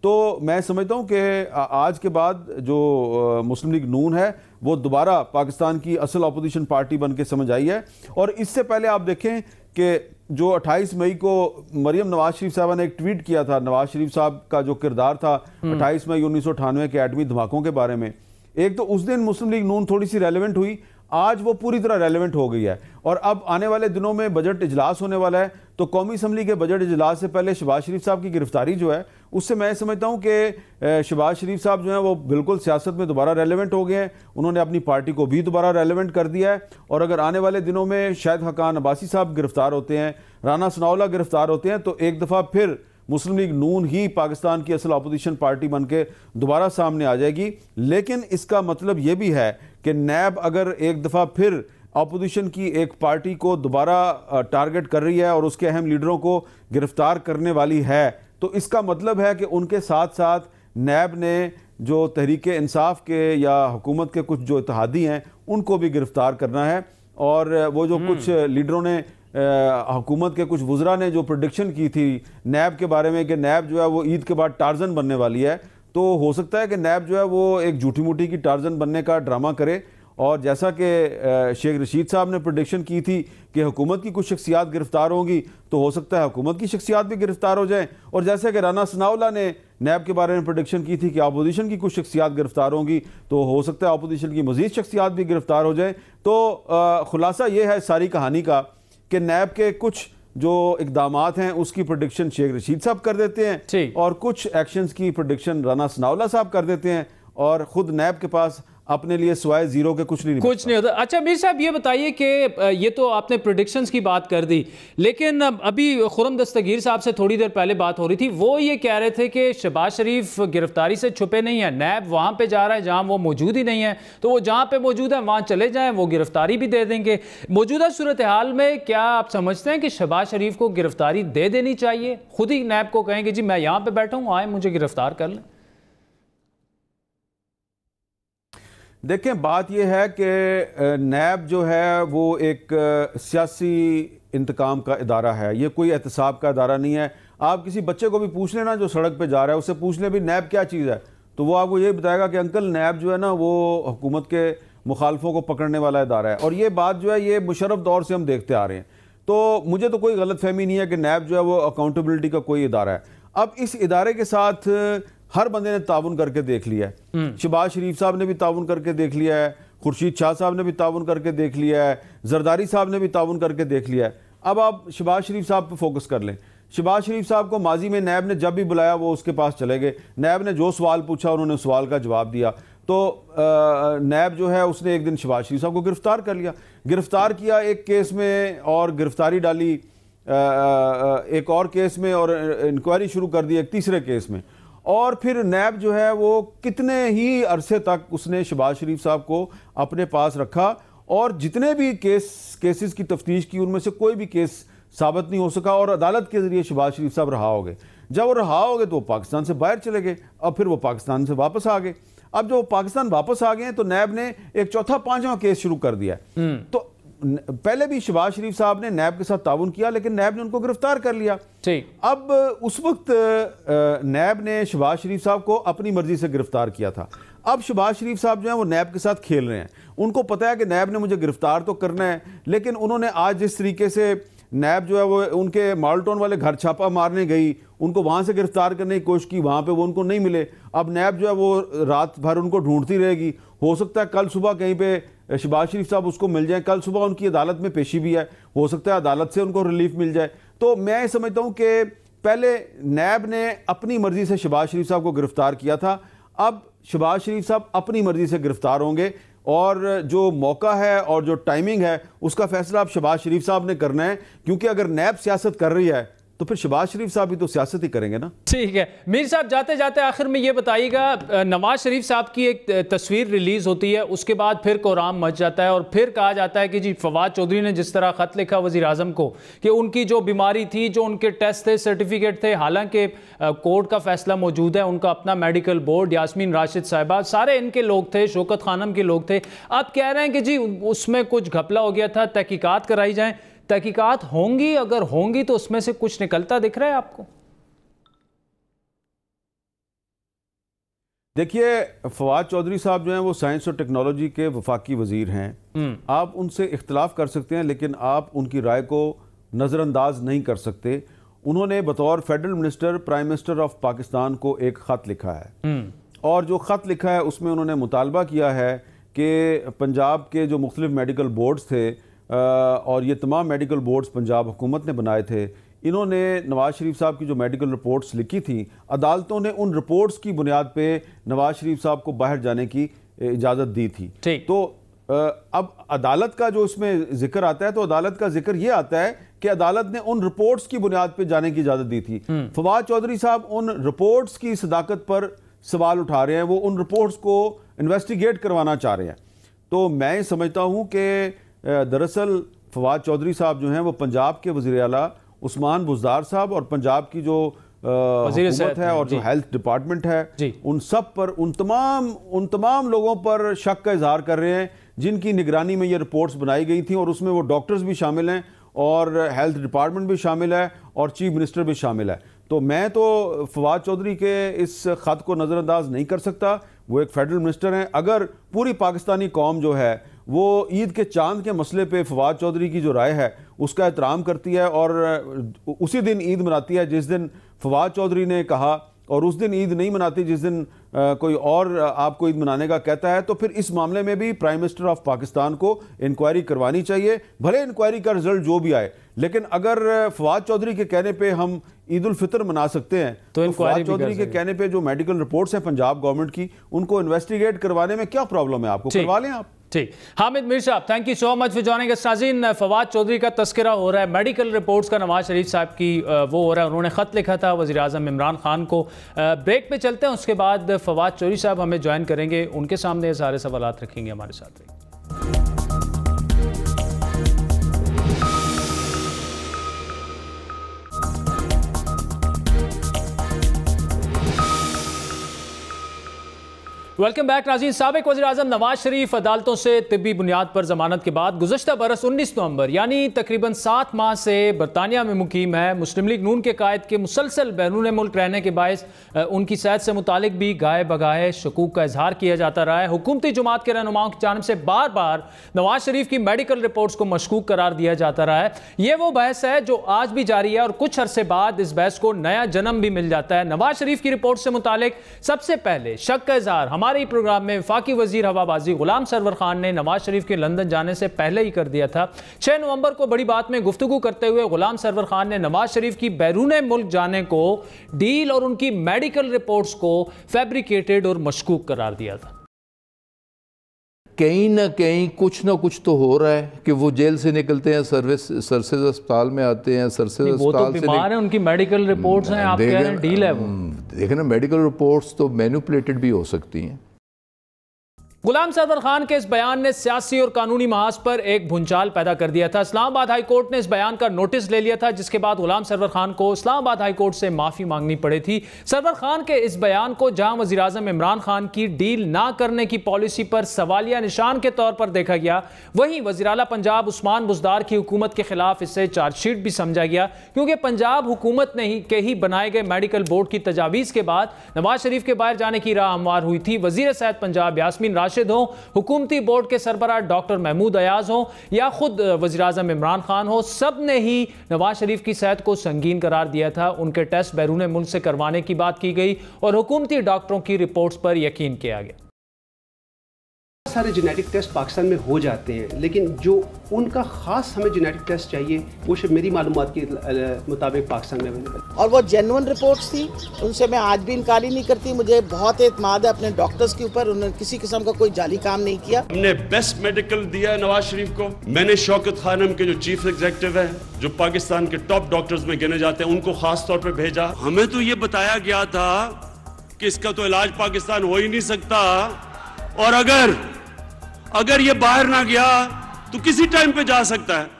तो मैं समझता हूं कि आज के बाद जो मुस्लिम लीग नून है वो दोबारा पाकिस्तान की असल अपोजिशन पार्टी बन के समझ आई है। और इससे पहले आप देखें कि जो 28 मई को मरियम नवाज शरीफ साहबा ने एक ट्वीट किया था, नवाज शरीफ साहब का जो किरदार था 28 मई 1998 के एटमी धमाकों के बारे में, एक तो उस दिन मुस्लिम लीग नून थोड़ी सी रेलेवेंट हुई, आज वो पूरी तरह रेलेवेंट हो गई है। और अब आने वाले दिनों में बजट इजलास होने वाला है, तो कौमी असम्बली के बजट इजलास से पहले शहबाज शरीफ साहब की गिरफ्तारी जो है उससे मैं समझता हूं कि शहबाज शरीफ साहब जो है वो बिल्कुल सियासत में दोबारा रेलेवेंट हो गए हैं। उन्होंने अपनी पार्टी को भी दोबारा रेलेवेंट कर दिया है, और अगर आने वाले दिनों में शायद हकान अब्बासी साहब गिरफ्तार होते हैं, राना सनाउल्लाह गिरफ्तार होते हैं, तो एक दफ़ा फिर मुस्लिम लीग नून ही पाकिस्तान की असल अपोजिशन पार्टी बन के दोबारा सामने आ जाएगी। लेकिन इसका मतलब ये भी है कि नैब अगर एक दफ़ा फिर अपोजिशन की एक पार्टी को दोबारा टारगेट कर रही है और उसके अहम लीडरों को गिरफ्तार करने वाली है, तो इसका मतलब है कि उनके साथ साथ नैब ने जो तहरीक इंसाफ के या हुकूमत के कुछ जो इत्तेहादी हैं उनको भी गिरफ्तार करना है। और वो जो कुछ लीडरों ने हुकूमत के कुछ वज़रा ने जो प्रेडिक्शन की थी नैब के बारे में कि नैब जो है वो ईद के बाद टार्जन बनने वाली है, तो हो सकता है कि नैब जो है वो एक झूठी मूठी की टार्जन बनने का ड्रामा करे। और जैसा कि शेख रशीद साहब ने प्रेडिक्शन की थी कि हुकूमत की कुछ शख्सियात गिरफ्तार होंगी, तो हो सकता है हुकूमत की शख्सियात भी गिरफ्तार हो जाएं। और जैसे कि राना सनाउल्लाह ने नैब के बारे में प्रेडिक्शन की थी कि अपोजिशन की कुछ शख्सियात गिरफ्तार होंगी, तो हो सकता है अपोजिशन की मज़ीद शख्सियात भी गिरफ्तार हो जाएं। तो खुलासा ये है सारी कहानी का कि नैब के कुछ जो इकदामात हैं उसकी प्रेडिक्शन शेख रशीद साहब कर देते हैं, और कुछ एक्शंस की प्रेडिक्शन राना सनाउल्लाह साहब कर देते हैं, और खुद नैब के पास अपने लिए सिवाय जीरो के कुछ नहीं होता। अच्छा मीर साहब ये बताइए कि ये तो आपने प्रेडिक्शंस की बात कर दी, लेकिन अभी खुर्रम दस्तगीर साहब से थोड़ी देर पहले बात हो रही थी, वो ये कह रहे थे कि शहबाज शरीफ गिरफ्तारी से छुपे नहीं है, नैब वहां पे जा रहा है जहां वो मौजूद ही नहीं है, तो वो जहां पे मौजूद है वहां चले जाएं, वो गिरफ्तारी भी दे देंगे। मौजूदा सूरत हाल में क्या आप समझते हैं कि शहबाज शरीफ को गिरफ्तारी दे देनी चाहिए? खुद ही नैब को कहेंगे जी मैं यहां पर बैठा हूं, आए मुझे गिरफ्तार कर लें? देखें, बात यह है कि नैब जो है वो एक सियासी इंतकाम का इदारा है, ये कोई एहतसाब का इदारा नहीं है। आप किसी बच्चे को भी पूछ लेना जो सड़क पे जा रहा है, उससे पूछ ले भी नैब क्या चीज़ है, तो वो आपको ये बताएगा कि अंकल नैब जो है ना वो हुकूमत के मुखालफों को पकड़ने वाला इदारा है। और ये बात जो है ये मुशर्रफ दौर से हम देखते आ रहे हैं। तो मुझे तो कोई गलत फहमी नहीं है कि नैब जो है वो अकाउंटेबिलिटी का कोई इदारा है। अब इस इदारे के साथ हर बंदे ने ताउन करके देख लिया है। शहबाज शरीफ साहब ने भी ताउन करके देख लिया है, खुर्शीद शाह साहब ने भी ताउन करके देख लिया है, जरदारी साहब ने भी ताउन करके देख लिया है। अब आप शहबाज शरीफ साहब पे फोकस कर लें। शहबाज शरीफ साहब को माजी में नैब ने जब भी बुलाया वो उसके पास चले गए, नैब ने जो सवाल पूछा उन्होंने सवाल का जवाब दिया। तो नैब जो है उसने एक दिन शहबाज शरीफ साहब को गिरफ्तार कर लिया, गिरफ्तार किया एक केस में और गिरफ्तारी डाली एक और केस में और इंक्वायरी शुरू कर दी एक तीसरे केस में। और फिर नैब जो है वो कितने ही अरसे तक उसने शहबाज शरीफ साहब को अपने पास रखा और जितने भी केसेस की तफ्तीश की उनमें से कोई भी केस साबित नहीं हो सका और अदालत के जरिए शहबाज शरीफ साहब रहा हो गए। जब वो रहा हो गए तो वो पाकिस्तान से बाहर चले गए, अब फिर वो पाकिस्तान से वापस आ गए। अब जो पाकिस्तान वापस आ गए तो नैब ने एक चौथा पांचवा केस शुरू कर दिया। तो पहले भी शहबाज शरीफ साहब ने नैब के साथ ताउन किया लेकिन नैब ने उनको गिरफ्तार कर लिया। अब उस वक्त नैब ने शहबाज शरीफ साहब को अपनी मर्जी से गिरफ्तार किया था। अब शहबाज शरीफ साहब जो है वो नैब के साथ खेल रहे हैं। उनको पता है कि नैब ने मुझे गिरफ्तार तो करना है, लेकिन उन्होंने आज जिस तरीके से नैब जो है वो उनके माल्टोन वाले घर छापा मारने गई, उनको वहां से गिरफ्तार करने की कोशिश की, वहां पे वो उनको नहीं मिले। अब नैब जो है वो रात भर उनको ढूंढती रहेगी। हो सकता है कल सुबह कहीं पे शहबाज शरीफ साहब उसको मिल जाए, कल सुबह उनकी अदालत में पेशी भी है, हो सकता है अदालत से उनको रिलीफ मिल जाए। तो मैं समझता हूं कि पहले नैब ने अपनी मर्जी से शहबाज शरीफ साहब को गिरफ्तार किया था, अब शहबाज शरीफ साहब अपनी मर्जी से गिरफ्तार होंगे और जो मौका है और जो टाइमिंग है उसका फैसला अब शहबाज शरीफ साहब ने करना है, क्योंकि अगर नैब सियासत कर रही है तो फिर शहबाज शरीफ साहब भी तो सियासत ही करेंगे ना। ठीक है मीर साहब, जाते जाते आखिर में ये बताइएगा, नवाज शरीफ साहब की एक तस्वीर रिलीज होती है, उसके बाद फिर कोराम मच जाता है और फिर कहा जाता है कि जी फवाद चौधरी ने जिस तरह खत लिखा वजीर आजम को कि उनकी जो बीमारी थी, जो उनके टेस्ट थे, सर्टिफिकेट थे, हालांकि कोर्ट का फैसला मौजूद है, उनका अपना मेडिकल बोर्ड, यास्मीन राशिद साहिबा, सारे इनके लोग थे, शौकत खानम के लोग थे। आप कह रहे हैं कि जी उसमें कुछ घपला हो गया था, तहकीकात कराई जाए। तहकीकात होंगी, अगर होंगी तो उसमें से कुछ निकलता दिख रहा है आपको? देखिए, फवाद चौधरी साहब जो हैं वो साइंस और टेक्नोलॉजी के वफाकी वजीर हैं। आप उनसे इख्तलाफ कर सकते हैं लेकिन आप उनकी राय को नज़रअंदाज नहीं कर सकते। उन्होंने बतौर federal minister prime minister of Pakistan को एक ख़त लिखा है और जो ख़त लिखा है उसमें उन्होंने मुतालबा किया है कि पंजाब के जो मुख्तलिफ मेडिकल बोर्ड्स थे और ये तमाम मेडिकल बोर्ड्स पंजाब हुकूमत ने बनाए थे, इन्होंने नवाज शरीफ साहब की जो मेडिकल रिपोर्ट्स लिखी थी, अदालतों ने उन रिपोर्ट्स की बुनियाद पे नवाज शरीफ साहब को बाहर जाने की इजाज़त दी थी। तो अब अदालत का जो इसमें जिक्र आता है तो अदालत का जिक्र ये आता है कि अदालत ने उन रिपोर्ट्स की बुनियाद पे जाने की इजाज़त दी थी। फवाद चौधरी साहब उन रिपोर्ट्स की सदाकत पर सवाल उठा रहे हैं, वो उन रिपोर्ट्स को इन्वेस्टिगेट करवाना चाह रहे हैं। तो मैं समझता हूँ कि दरअसल फवाद चौधरी साहब जो हैं वो पंजाब के वज़ीर आला उस्मान बुज़दार साहब और पंजाब की जो हुकूमत है और जो हेल्थ डिपार्टमेंट है उन सब पर, उन तमाम लोगों पर शक का इजहार कर रहे हैं जिनकी निगरानी में ये रिपोर्ट्स बनाई गई थी और उसमें वो डॉक्टर्स भी शामिल हैं और हेल्थ डिपार्टमेंट भी शामिल है और चीफ मिनिस्टर भी शामिल है। तो मैं तो फवाद चौधरी के इस ख़त को नज़रअंदाज नहीं कर सकता। वो एक फेडरल मिनिस्टर हैं। अगर पूरी पाकिस्तानी कौम जो है वो ईद के चांद के मसले पे फवाद चौधरी की जो राय है उसका एहतराम करती है और उसी दिन ईद मनाती है जिस दिन फवाद चौधरी ने कहा और उस दिन ईद नहीं मनाती जिस दिन कोई और आपको ईद मनाने का कहता है, तो फिर इस मामले में भी प्राइम मिनिस्टर ऑफ पाकिस्तान को इंक्वायरी करवानी चाहिए, भले इंक्वायरी का रिजल्ट जो भी आए। लेकिन अगर फवाद चौधरी के कहने पे हम ईद उल फितर मना सकते हैं तो फवाद चौधरी के कहने पे जो मेडिकल रिपोर्ट्स हैं पंजाब गवर्नमेंट की, उनको इन्वेस्टिगेट करवाने में क्या प्रॉब्लम है? आपको करवा लें आप। ठीक, हामिद मीर साहब, thank you so much for joining us. नाज़रीन, फवाद चौधरी का तस्करा हो रहा है, मेडिकल रिपोर्ट्स का नवाज शरीफ साहब की वो हो रहा है। उन्होंने ख़त लिखा था वज़ीर आज़म इमरान खान को। ब्रेक पे चलते हैं, उसके बाद फवाद चौधरी साहब हमें ज्वाइन करेंगे, उनके सामने सारे सवालात रखेंगे। हमारे साथ रहिए। वेलकम बैक नाज़रीन। साबिक वज़ीर आज़म नवाज शरीफ अदालतों से तिब्बी बुनियाद पर जमानत के बाद गुज़श्ता बरस 19 नवंबर यानी तकरीबन 7 माह से बरतानिया में मुकीम है। मुस्लिम लीग नून के कायद के मुसलसल बैरून मुल्क रहने के बायस उनकी सेहत से मुतालिक भी गाए बगाए शकूक का इजहार किया जाता रहा है। हुकूमती जमात के रहनुमाओं की जानिब से बार बार नवाज शरीफ की मेडिकल रिपोर्ट्स को मशकूक करार दिया जाता रहा है। ये वो बहस है जो आज भी जारी है और कुछ अरसे बाद इस बहस को नया जन्म भी मिल जाता है। नवाज शरीफ की रिपोर्ट से मुतालिक सबसे पहले शक का इजहार हमारे प्रोग्राम में वफाकी वजीर हवाबाजी गुलाम सरवर खान ने नवाज शरीफ के लंदन जाने से पहले ही कर दिया था। 6 नवंबर को बड़ी बात में गुफ्तगू करते हुए गुलाम सरवर खान ने नवाज शरीफ की बैरून मुल्क जाने को डील और उनकी मेडिकल रिपोर्ट्स को फैब्रिकेटेड और मशकूक करार दिया था। कहीं ना कहीं कुछ ना कुछ तो हो रहा है कि वो जेल से निकलते हैं, सर्विसेज अस्पताल में आते हैं, सर्विसेज अस्पताल से बीमार है, उनकी मेडिकल रिपोर्ट्स हैं, आप कह रहे हैं डील है वो। देखें ना, मेडिकल रिपोर्ट्स तो मैनिपुलेटेड भी हो सकती हैं। गुलाम सरवर खान के इस बयान ने सियासी और कानूनी महाज पर एक भूचाल पैदा कर दिया था। इस्लामाबाद हाई कोर्ट ने इस बयान का नोटिस ले लिया था, जिसके बाद गुलाम सरवर खान को इस्लामाबाद हाई कोर्ट से माफी मांगनी पड़ी थी। सरवर खान के इस बयान को जहां वजीर आजम इमरान खान की डील ना करने की पॉलिसी पर सवालिया निशान के तौर पर देखा गया, वहीं वजीर आला पंजाब उस्मान बुज़दार की हुकूमत के खिलाफ इसे चार्जशीट भी समझा गया, क्योंकि पंजाब हुकूमत के ही बनाए गए मेडिकल बोर्ड की तजावीज़ के बाद नवाज शरीफ के बाहर जाने की राह हमवार हुई थी। वजीर सेहत पंजाब यास्मीन राशिद हो, हुकूमती बोर्ड के सरबराह डॉक्टर महमूद अयाज हो या खुद वज़ीर आज़म इमरान खान हो, सब ने ही नवाज शरीफ की सेहत को संगीन करार दिया था। उनके टेस्ट बैरून मुल्क से करवाने की बात की गई और हुकूमती डॉक्टरों की रिपोर्ट्स पर यकीन किया गया। सारे जेनेटिक टेस्ट पाकिस्तान में हो जाते हैं, लेकिन जो उनका खास हमें जेनेटिक टेस्ट चाहिए वो शायद मेरी मालूमात के मुताबिक पाकिस्तान में अवेलेबल, और वो जेन्युइन रिपोर्ट्स थी, उनसे मैं आज भी इनकारी नहीं करती। मुझे बहुत एतमाद है अपने डॉक्टर्स के ऊपर, उन्होंने किसी किस्म का कोई जाली काम नहीं किया। हमने बेस्ट मेडिकल दिया है नवाज शरीफ को। मैंने शौकत खानम के जो चीफ एग्जीक्यूटिव है, जो पाकिस्तान के टॉप डॉक्टर्स में गिने जाते हैं, उनको खास तौर पर भेजा। हमें तो ये बताया गया था कि इसका तो इलाज पाकिस्तान हो ही नहीं सकता, और अगर ये बाहर ना गया तो किसी टाइम पे जा सकता है।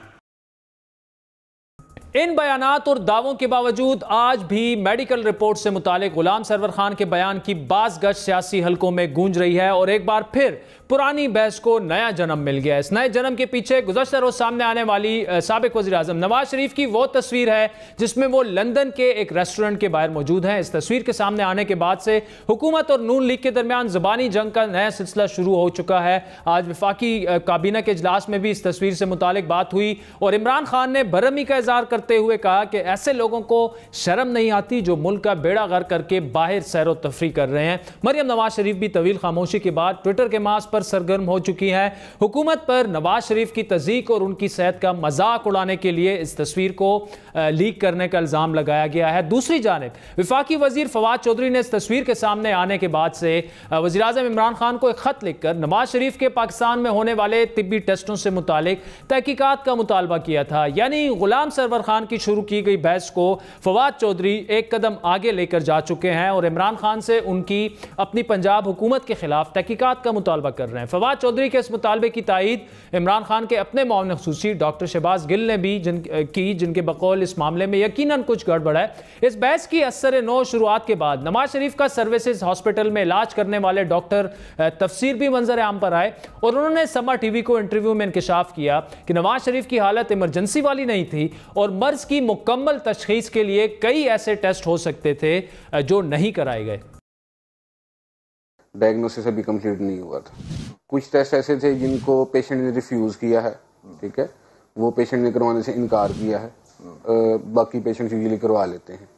इन बयानात और दावों के बावजूद आज भी मेडिकल रिपोर्ट से मुतालिक गुलाम सरवर खान के बयान की बाज़ गश सियासी हलकों में गूंज रही है और एक बार फिर पुरानी बहस को नया जन्म मिल गया। इस नए जन्म के पीछे गुज़श्ता रोज़ सामने आने वाली साबिक वज़ीर आज़म नवाज शरीफ की वो तस्वीर है जिसमें वो लंदन के एक रेस्टोरेंट के बाहर मौजूद हैं। इस तस्वीर के सामने आने के बाद से हुकूमत और नून लीग के दरमियान ज़बानी जंग का नया सिलसिला शुरू हो चुका है। आज वफाकी काबीना के इजलास में भी इस तस्वीर से मुतालिक बात हुई और इमरान खान ने बरहमी का इज़हार करते हुए कहा कि ऐसे लोगों को शर्म नहीं आती जो मुल्क का बेड़ा गर्क करके बाहर सैर व तफरी कर रहे हैं। मरियम नवाज शरीफ भी तवील खामोशी के बाद ट्विटर के मास पर सरगर्म हो चुकी है। हुकूमत पर नवाज शरीफ की तज़ीक और उनकी सेहत का मजाक उड़ाने के लिए इस तस्वीर को लीक करने का इल्ज़ाम लगाया गया है। दूसरी जानिब वफाकी वजीर फवाद चौधरी ने इस तस्वीर के सामने आने के बाद से वज़ीर आज़म इमरान खान को एक खत लिखकर नवाज शरीफ के पाकिस्तान में होने वाले तिब्बी टेस्टों से मुतालिक तहकीकात का मुतालबा किया था। यानी गुलाम सरवर खान की शुरू की गई बहस को फवाद चौधरी एक कदम आगे लेकर जा चुके हैं और इमरान खान से उनकी अपनी पंजाब हुकूमत के खिलाफ तहकीकात का मुतालबा कर रहे हैं। फवाद चौधरी के इस मुतालबे की तायीद इमरान खान के अपने मुआविन ख़ुसूसी डॉक्टर शहबाज गिल ने भी जिनके बकौल इस मामले में यकीनन कुछ गड़बड़ है। इस बहस की असर नौ शुरुआत के बाद नवाज शरीफ का सर्विसेज हॉस्पिटल में इलाज करने वाले डॉक्टर तफसीर भी मंजर आम पर आए और उन्होंने समा टीवी को इंटरव्यू में इंकशाफ किया कि नवाज शरीफ की हालत इमरजेंसी वाली नहीं थी और मर्ज की मुकम्मल तशखीस के लिए कई ऐसे टेस्ट हो सकते थे जो नहीं कराए गए। डायग्नोसिस अभी कंप्लीट नहीं हुआ था। कुछ टेस्ट ऐसे थे जिनको पेशेंट ने रिफ्यूज किया है, ठीक है, वो पेशेंट ने करवाने से इनकार किया है। बाकी पेशेंट यूजुअली करवा लेते हैं,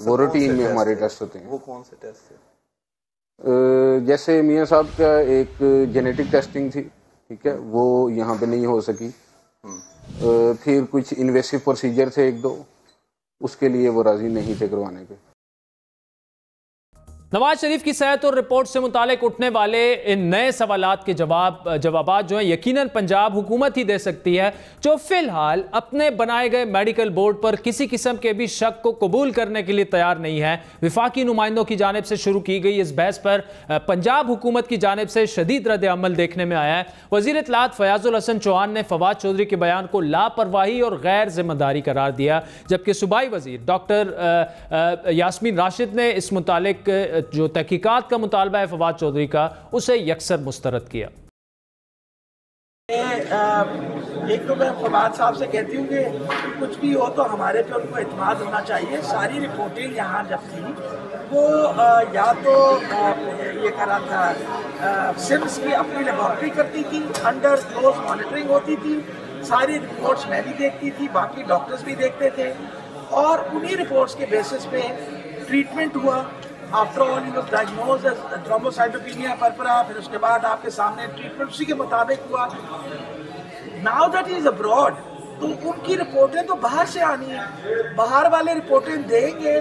वो रूटीन में हमारे टेस्ट होते हैं। वो कौन से टेस्ट थे? जैसे मियां साहब का एक जेनेटिक टेस्टिंग थी, ठीक है, वो यहाँ पे नहीं हो सकी। फिर कुछ इन्वेसिव प्रोसीजर थे एक दो, उसके लिए वो राजी नहीं थे करवाने पे। नवाज शरीफ की सेहत और रिपोर्ट से मुतालिक उठने वाले इन नए सवालात के जवाबात जो हैं यकीनन पंजाब हुकूमत ही दे सकती है, जो फिलहाल अपने बनाए गए मेडिकल बोर्ड पर किसी किस्म के भी शक को कबूल करने के लिए तैयार नहीं है। विफाकी नुमाइंदों की जानिब से शुरू की गई इस बहस पर पंजाब हुकूमत की जानिब से शदीद रद्द अमल देखने में आया है। वज़ीर इत्तलात फयाजुल हसन चौहान ने फवाद चौधरी के बयान को लापरवाही और गैर जिम्मेदारी करार दिया, जबकि सूबाई वजीर डॉक्टर यास्मीन राशिद ने इस मुतालिक जो तहकीकात का मुतालबा है फवाद चौधरी का, उसे यकसर मुस्तरद किया। एक तो मैं फवाद साहब से कहती हूँ कि कुछ भी हो तो हमारे पे उनको एतमाद होना चाहिए। सारी रिपोर्टें यहाँ जब थी वो या तो ये करा था सिम्स की अपनी लेबॉर्ट्री करती थी, अंडर क्लोज मॉनिटरिंग होती थी, सारी रिपोर्ट्स मैं भी देखती थी, बाकी डॉक्टर्स भी देखते थे और उन्हीं रिपोर्ट्स के बेसिस पे ट्रीटमेंट हुआ। After all he was diagnosed as thrombocytopenia purpura, फिर उसके बाद आपके सामने ट्रीटमेंट उसी के मुताबिक हुआ। नाउ दैट इज अब्रॉड, तो उनकी रिपोर्टें तो बाहर से आनी है, बाहर वाले रिपोर्टें देंगे,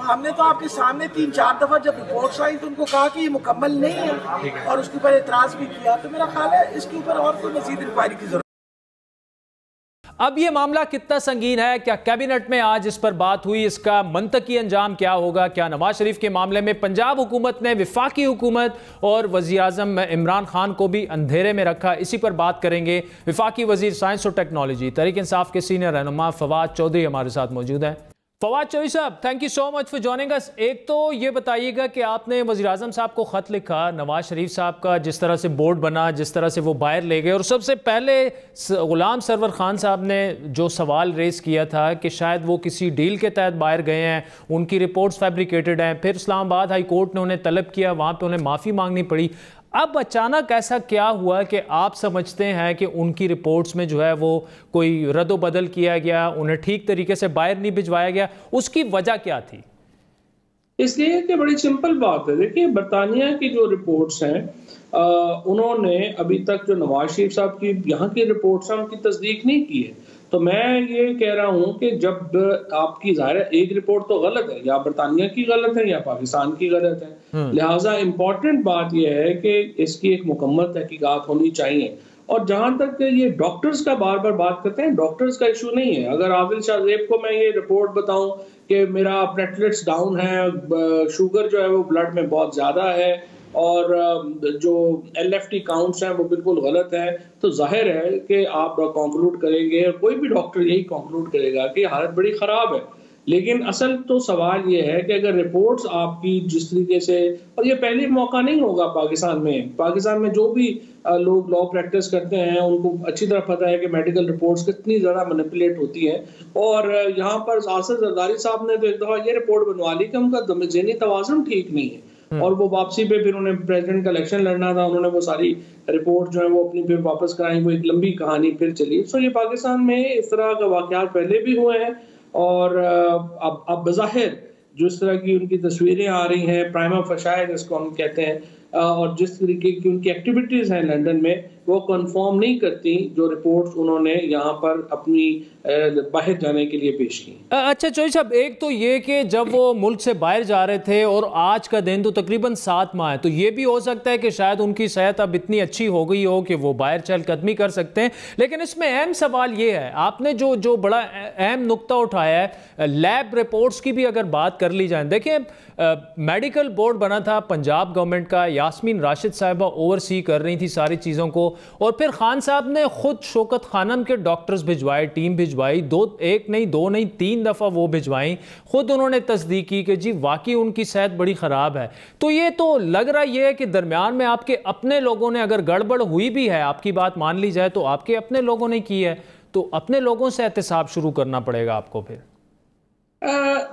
तो हमने तो आपके सामने 3-4 दफा जब रिपोर्ट्स आई तो उनको कहा कि ये मुकम्मल नहीं है और उसके ऊपर एतराज भी किया। तो मेरा ख्याल है इसके ऊपर और कोई मजीद इंक्वायरी की जरूरत। अब ये मामला कितना संगीन है, क्या कैबिनेट में आज इस पर बात हुई, इसका मंतकी अंजाम क्या होगा? क्या नवाज शरीफ के मामले में पंजाब हुकूमत ने विफाकी हुकूमत और वज़ीर आज़म इमरान खान को भी अंधेरे में रखा? इसी पर बात करेंगे। विफाकी वज़ीर साइंस और टेक्नोलॉजी तहरीक इंसाफ के सीनियर रहनुमा फवाद चौधरी हमारे साथ मौजूद हैं। फवाद चौधरी साहब, thank you so much for joining us. एक तो ये बताइएगा कि आपने वज़ीर आज़म साहब को ख़त लिखा, नवाज शरीफ साहब का जिस तरह से बोर्ड बना, जिस तरह से वो बाहर ले गए, और सबसे पहले गुलाम सरवर खान साहब ने जो सवाल रेस किया था कि शायद वो किसी डील के तहत बाहर गए हैं, उनकी रिपोर्ट्स फैब्रिकेटेड हैं। फिर इस्लामाबाद हाई कोर्ट ने उन्हें तलब किया, वहाँ पर उन्हें माफ़ी मांगनी पड़ी। अब अचानक ऐसा क्या हुआ कि आप समझते हैं कि उनकी रिपोर्ट्स में जो है वो कोई रद्द बदल किया गया, उन्हें ठीक तरीके से बाहर नहीं भिजवाया गया? उसकी वजह क्या थी? इसलिए कि बड़ी सिंपल बात है। देखिए, बरतानिया की जो रिपोर्ट्स हैं, उन्होंने अभी तक जो नवाज शरीफ साहब की यहाँ की रिपोर्ट्स हैं उनकी तस्दीक नहीं की है। तो मैं ये कह रहा हूँ कि जब आपकी ज़ाहिर है एक रिपोर्ट तो गलत है, या बरतानिया की गलत है या पाकिस्तान की गलत है, लिहाजा इम्पॉर्टेंट बात यह है कि इसकी एक मुकम्मल तहकीकात होनी चाहिए। और जहाँ तक ये डॉक्टर्स का बार बार बात करते हैं, डॉक्टर्स का इशू नहीं है। अगर आदिल शाहजेब को मैं ये रिपोर्ट बताऊं कि मेरा प्लेटलेट्स डाउन है, शुगर जो है वो ब्लड में बहुत ज़्यादा है और जो LFT काउंट्स हैं वो बिल्कुल गलत है, तो जाहिर है कि आप कंक्लूड करेंगे, और कोई भी डॉक्टर यही कंक्लूड करेगा कि हालत बड़ी ख़राब है। लेकिन असल तो सवाल ये है कि अगर रिपोर्ट्स आपकी जिस तरीके से, और ये पहले मौका नहीं होगा पाकिस्तान में जो भी लोग लॉ प्रैक्टिस करते हैं उनको अच्छी तरह पता है कि मेडिकल रिपोर्ट्स कितनी ज़्यादा मैनिपुलेट होती हैं। और यहाँ पर आसिफ जरदारी साहब ने तो एक दफ़ा ये रिपोर्ट बनवा ली कि उनका ज़हनी तवाज़ुन ठीक नहीं है, और वो वापसी पे फिर उन्हें प्रेसिडेंट का इलेक्शन लड़ना था, उन्होंने वो सारी रिपोर्ट जो है वो अपनी फिर वापस कराई। वो एक लंबी कहानी फिर चली। सो ये पाकिस्तान में इस तरह का वाक़यात पहले भी हुए हैं, और अब बज़ाहिर जो इस तरह की उनकी तस्वीरें आ रही हैं, प्राइमा फशाया जिसको हम कहते हैं, और जिस तरीके की उनकी एक्टिविटीज़ हैं लंदन में, वो कंफर्म नहीं करती जो रिपोर्ट्स उन्होंने यहाँ पर अपनी बाहर जाने के लिए पेश की। अच्छा चौधरी साहब, एक तो ये कि जब वो मुल्क से बाहर जा रहे थे और आज का दिन तो तकरीबन 7 माह है, तो ये भी हो सकता है कि शायद उनकी सेहत अब इतनी अच्छी हो गई हो कि वो बाहर चहलकदमी कर सकते हैं। लेकिन इसमें अहम सवाल ये है, आपने जो बड़ा अहम नुक्ता उठाया है, लैब रिपोर्ट्स की भी अगर बात कर ली जाए। देखिए, मेडिकल बोर्ड बना था पंजाब गवर्नमेंट का, यास्मीन राशिद साहिबा ओवरसी कर रही थी सारी चीज़ों को, और फिर खान साहब ने खुद शौकत खानम के डॉक्टर्स भिजवाए, टीम भिजवाई, एक नहीं 2 नहीं 3 दफ़ा वो भिजवाई, खुद उन्होंने तस्दीक की कि जी वाकई उनकी सेहत बड़ी ख़राब है। तो ये तो लग रहा ये है कि दरमियान में आपके अपने लोगों ने, अगर गड़बड़ हुई भी है, आपकी बात मान ली जाए, तो आपके अपने लोगों ने की है, तो अपने लोगों से एहतसाब शुरू करना पड़ेगा आपको फिर।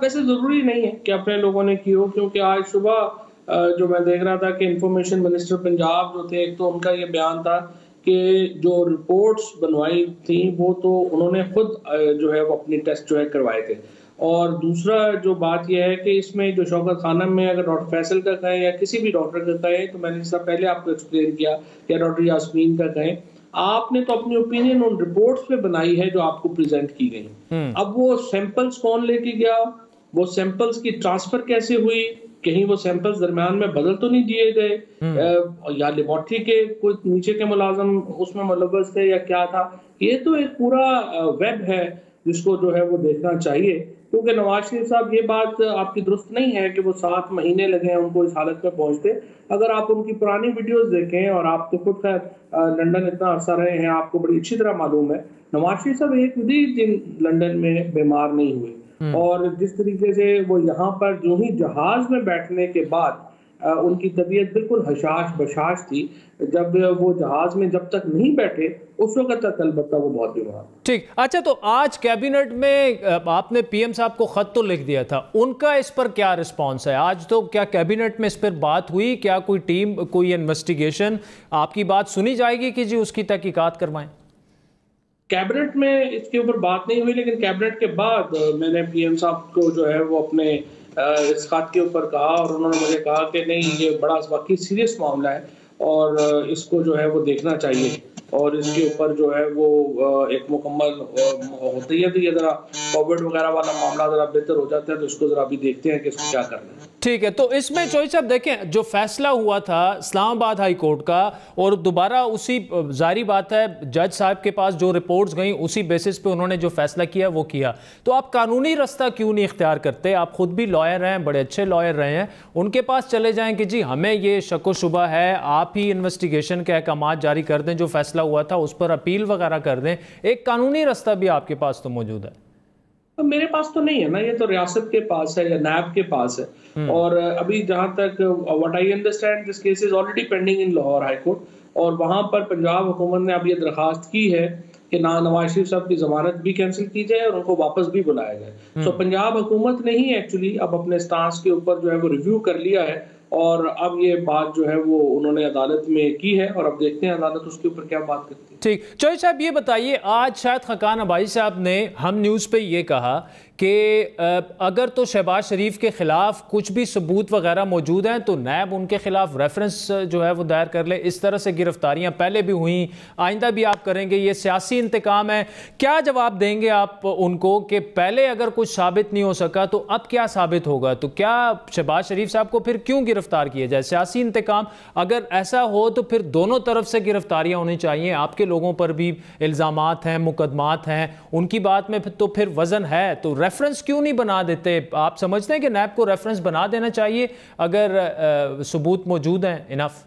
वैसे ज़रूरी नहीं है कि अपने लोगों ने की हो, क्योंकि आज सुबह जो मैं देख रहा था कि इंफॉर्मेशन मिनिस्टर पंजाब जो थे, एक तो उनका ये बयान था कि जो रिपोर्ट्स बनवाई थी वो तो उन्होंने खुद जो है वो अपनी टेस्ट जो है करवाए थे, और दूसरा जो बात यह है कि इसमें जो शौकत खानम में अगर डॉक्टर फैसल का कहें या किसी भी डॉक्टर का कहें, तो मैंने इससे पहले आपको एक्सप्लेन किया, या डॉक्टर यास्मीन का कहें, आपने तो अपनी ओपिनियन उन रिपोर्ट्स पे बनाई है जो आपको प्रेजेंट की गई। अब वो सैंपल्स कौन लेके गया, वो सैंपल्स की ट्रांसफर कैसे हुई, कहीं वो सैंपल्स दरमियान में बदल तो नहीं दिए गए, या लेबोरेटरी के कुछ नीचे के मुलाजम उसमें मुलव्वस थे या क्या था। ये तो एक पूरा वेब है जिसको जो है वो देखना चाहिए, क्योंकि नवाज शरीफ साहब, ये बात आपकी दुरुस्त नहीं है कि वो 7 महीने लगे हैं उनको इस हालत में पहुंचते। अगर आप उनकी पुरानी वीडियोस देखें, और आप तो खुद लंदन इतना अरसा रहे हैं, आपको बड़ी अच्छी तरह मालूम है नवाज शरीफ साहब एक भी दिन लंदन में बीमार नहीं हुए, और जिस तरीके से वो यहाँ पर जो ही जहाज में बैठने के बाद उनकी तबीयत बिल्कुल हशाश बशाश थी, जब वो जहाज में जब तक नहीं बैठे उस वक्त तक अलबत्ता वो बहुत बीमार। ठीक, अच्छा, तो आज कैबिनेट में आपने PM साहब को खत तो लिख दिया था, उनका इस पर क्या रिस्पांस है? आज तो क्या कैबिनेट में इस पर बात हुई? क्या कोई टीम, कोई इन्वेस्टिगेशन, आपकी बात सुनी जाएगी कि जी उसकी तहकीकात करवाएं? कैबिनेट में इसके ऊपर बात नहीं हुई, लेकिन कैबिनेट के बाद मैंने PM साहब को जो है वो अपने इस खत के ऊपर कहा, और उन्होंने मुझे कहा कि नहीं, ये बड़ा वाकई सीरियस मामला है और इसको जो है वो देखना चाहिए। और इसके ऊपर जो है वो एक मुकम्मल होती है। तो ये जरा कोविड वगैरह वाला मामला जरा बेहतर हो जाता है तो इसको जरा अभी देखते हैं कि इसको क्या करना है। ठीक है, तो इसमें चौधरी साहब देखें, जो फैसला हुआ था इस्लामाबाद हाई कोर्ट का, और दोबारा उसी जारी बात है जज साहब के पास जो रिपोर्ट्स गई उसी बेसिस पे उन्होंने जो फैसला किया वो किया, तो आप कानूनी रास्ता क्यों नहीं इख्तियार करते? आप खुद भी लॉयर हैं, बड़े अच्छे लॉयर रहे हैं, उनके पास चले जाएं कि जी हमें ये शक व शुबा है, आप ही इन्वेस्टिगेशन के अहकाम जारी कर दें, जो फैसला हुआ था उस पर अपील वगैरह कर दें। एक कानूनी रास्ता भी आपके पास तो मौजूद है। तो मेरे पास तो नहीं है ना, ये तो रियासत के पास है या नैब के पास है। और अभी जहां तक what I understand this case is already pending in Lahore high court, और वहां पर पंजाब हुकूमत ने अब ये दरखास्त की है कि नवाज शरीफ साहब की जमानत भी कैंसिल की जाए और उनको वापस भी बुलाया जाए। सो पंजाब हुकूमत ने ही एक्चुअली अब अपने स्टांस के ऊपर जो है वो रिव्यू कर लिया है, और अब ये बात जो है वो उन्होंने अदालत में की है, और अब देखते हैं अदालत उसके ऊपर क्या बात करती है। ठीक, चौधरी साहब ये बताइए, आज शायद खकान अबाई साहब ने हम न्यूज़ पे ये कहा कि अगर तो शहबाज शरीफ के खिलाफ कुछ भी सबूत वगैरह मौजूद हैं तो नैब उनके खिलाफ रेफरेंस जो है वो दायर कर ले। इस तरह से गिरफ्तारियां पहले भी हुई, आइंदा भी आप करेंगे, ये सियासी इंतकाम है। क्या जवाब देंगे आप उनको कि पहले अगर कुछ साबित नहीं हो सका तो अब क्या साबित होगा? तो क्या शहबाज शरीफ साहब को फिर क्यों गिरफ्तार किया जाए? सियासी इंतकाम अगर ऐसा हो तो फिर दोनों तरफ से गिरफ्तारियां होनी चाहिए। आपके लोगों पर भी इल्ज़ामात हैं, मुकदमात हैं, उनकी बात में तो फिर वजन है, तो रेफरेंस क्यों नहीं बना देते? आप समझते हैं कि नैब को रेफरेंस बना देना चाहिए अगर सबूत मौजूद हैं इनफ?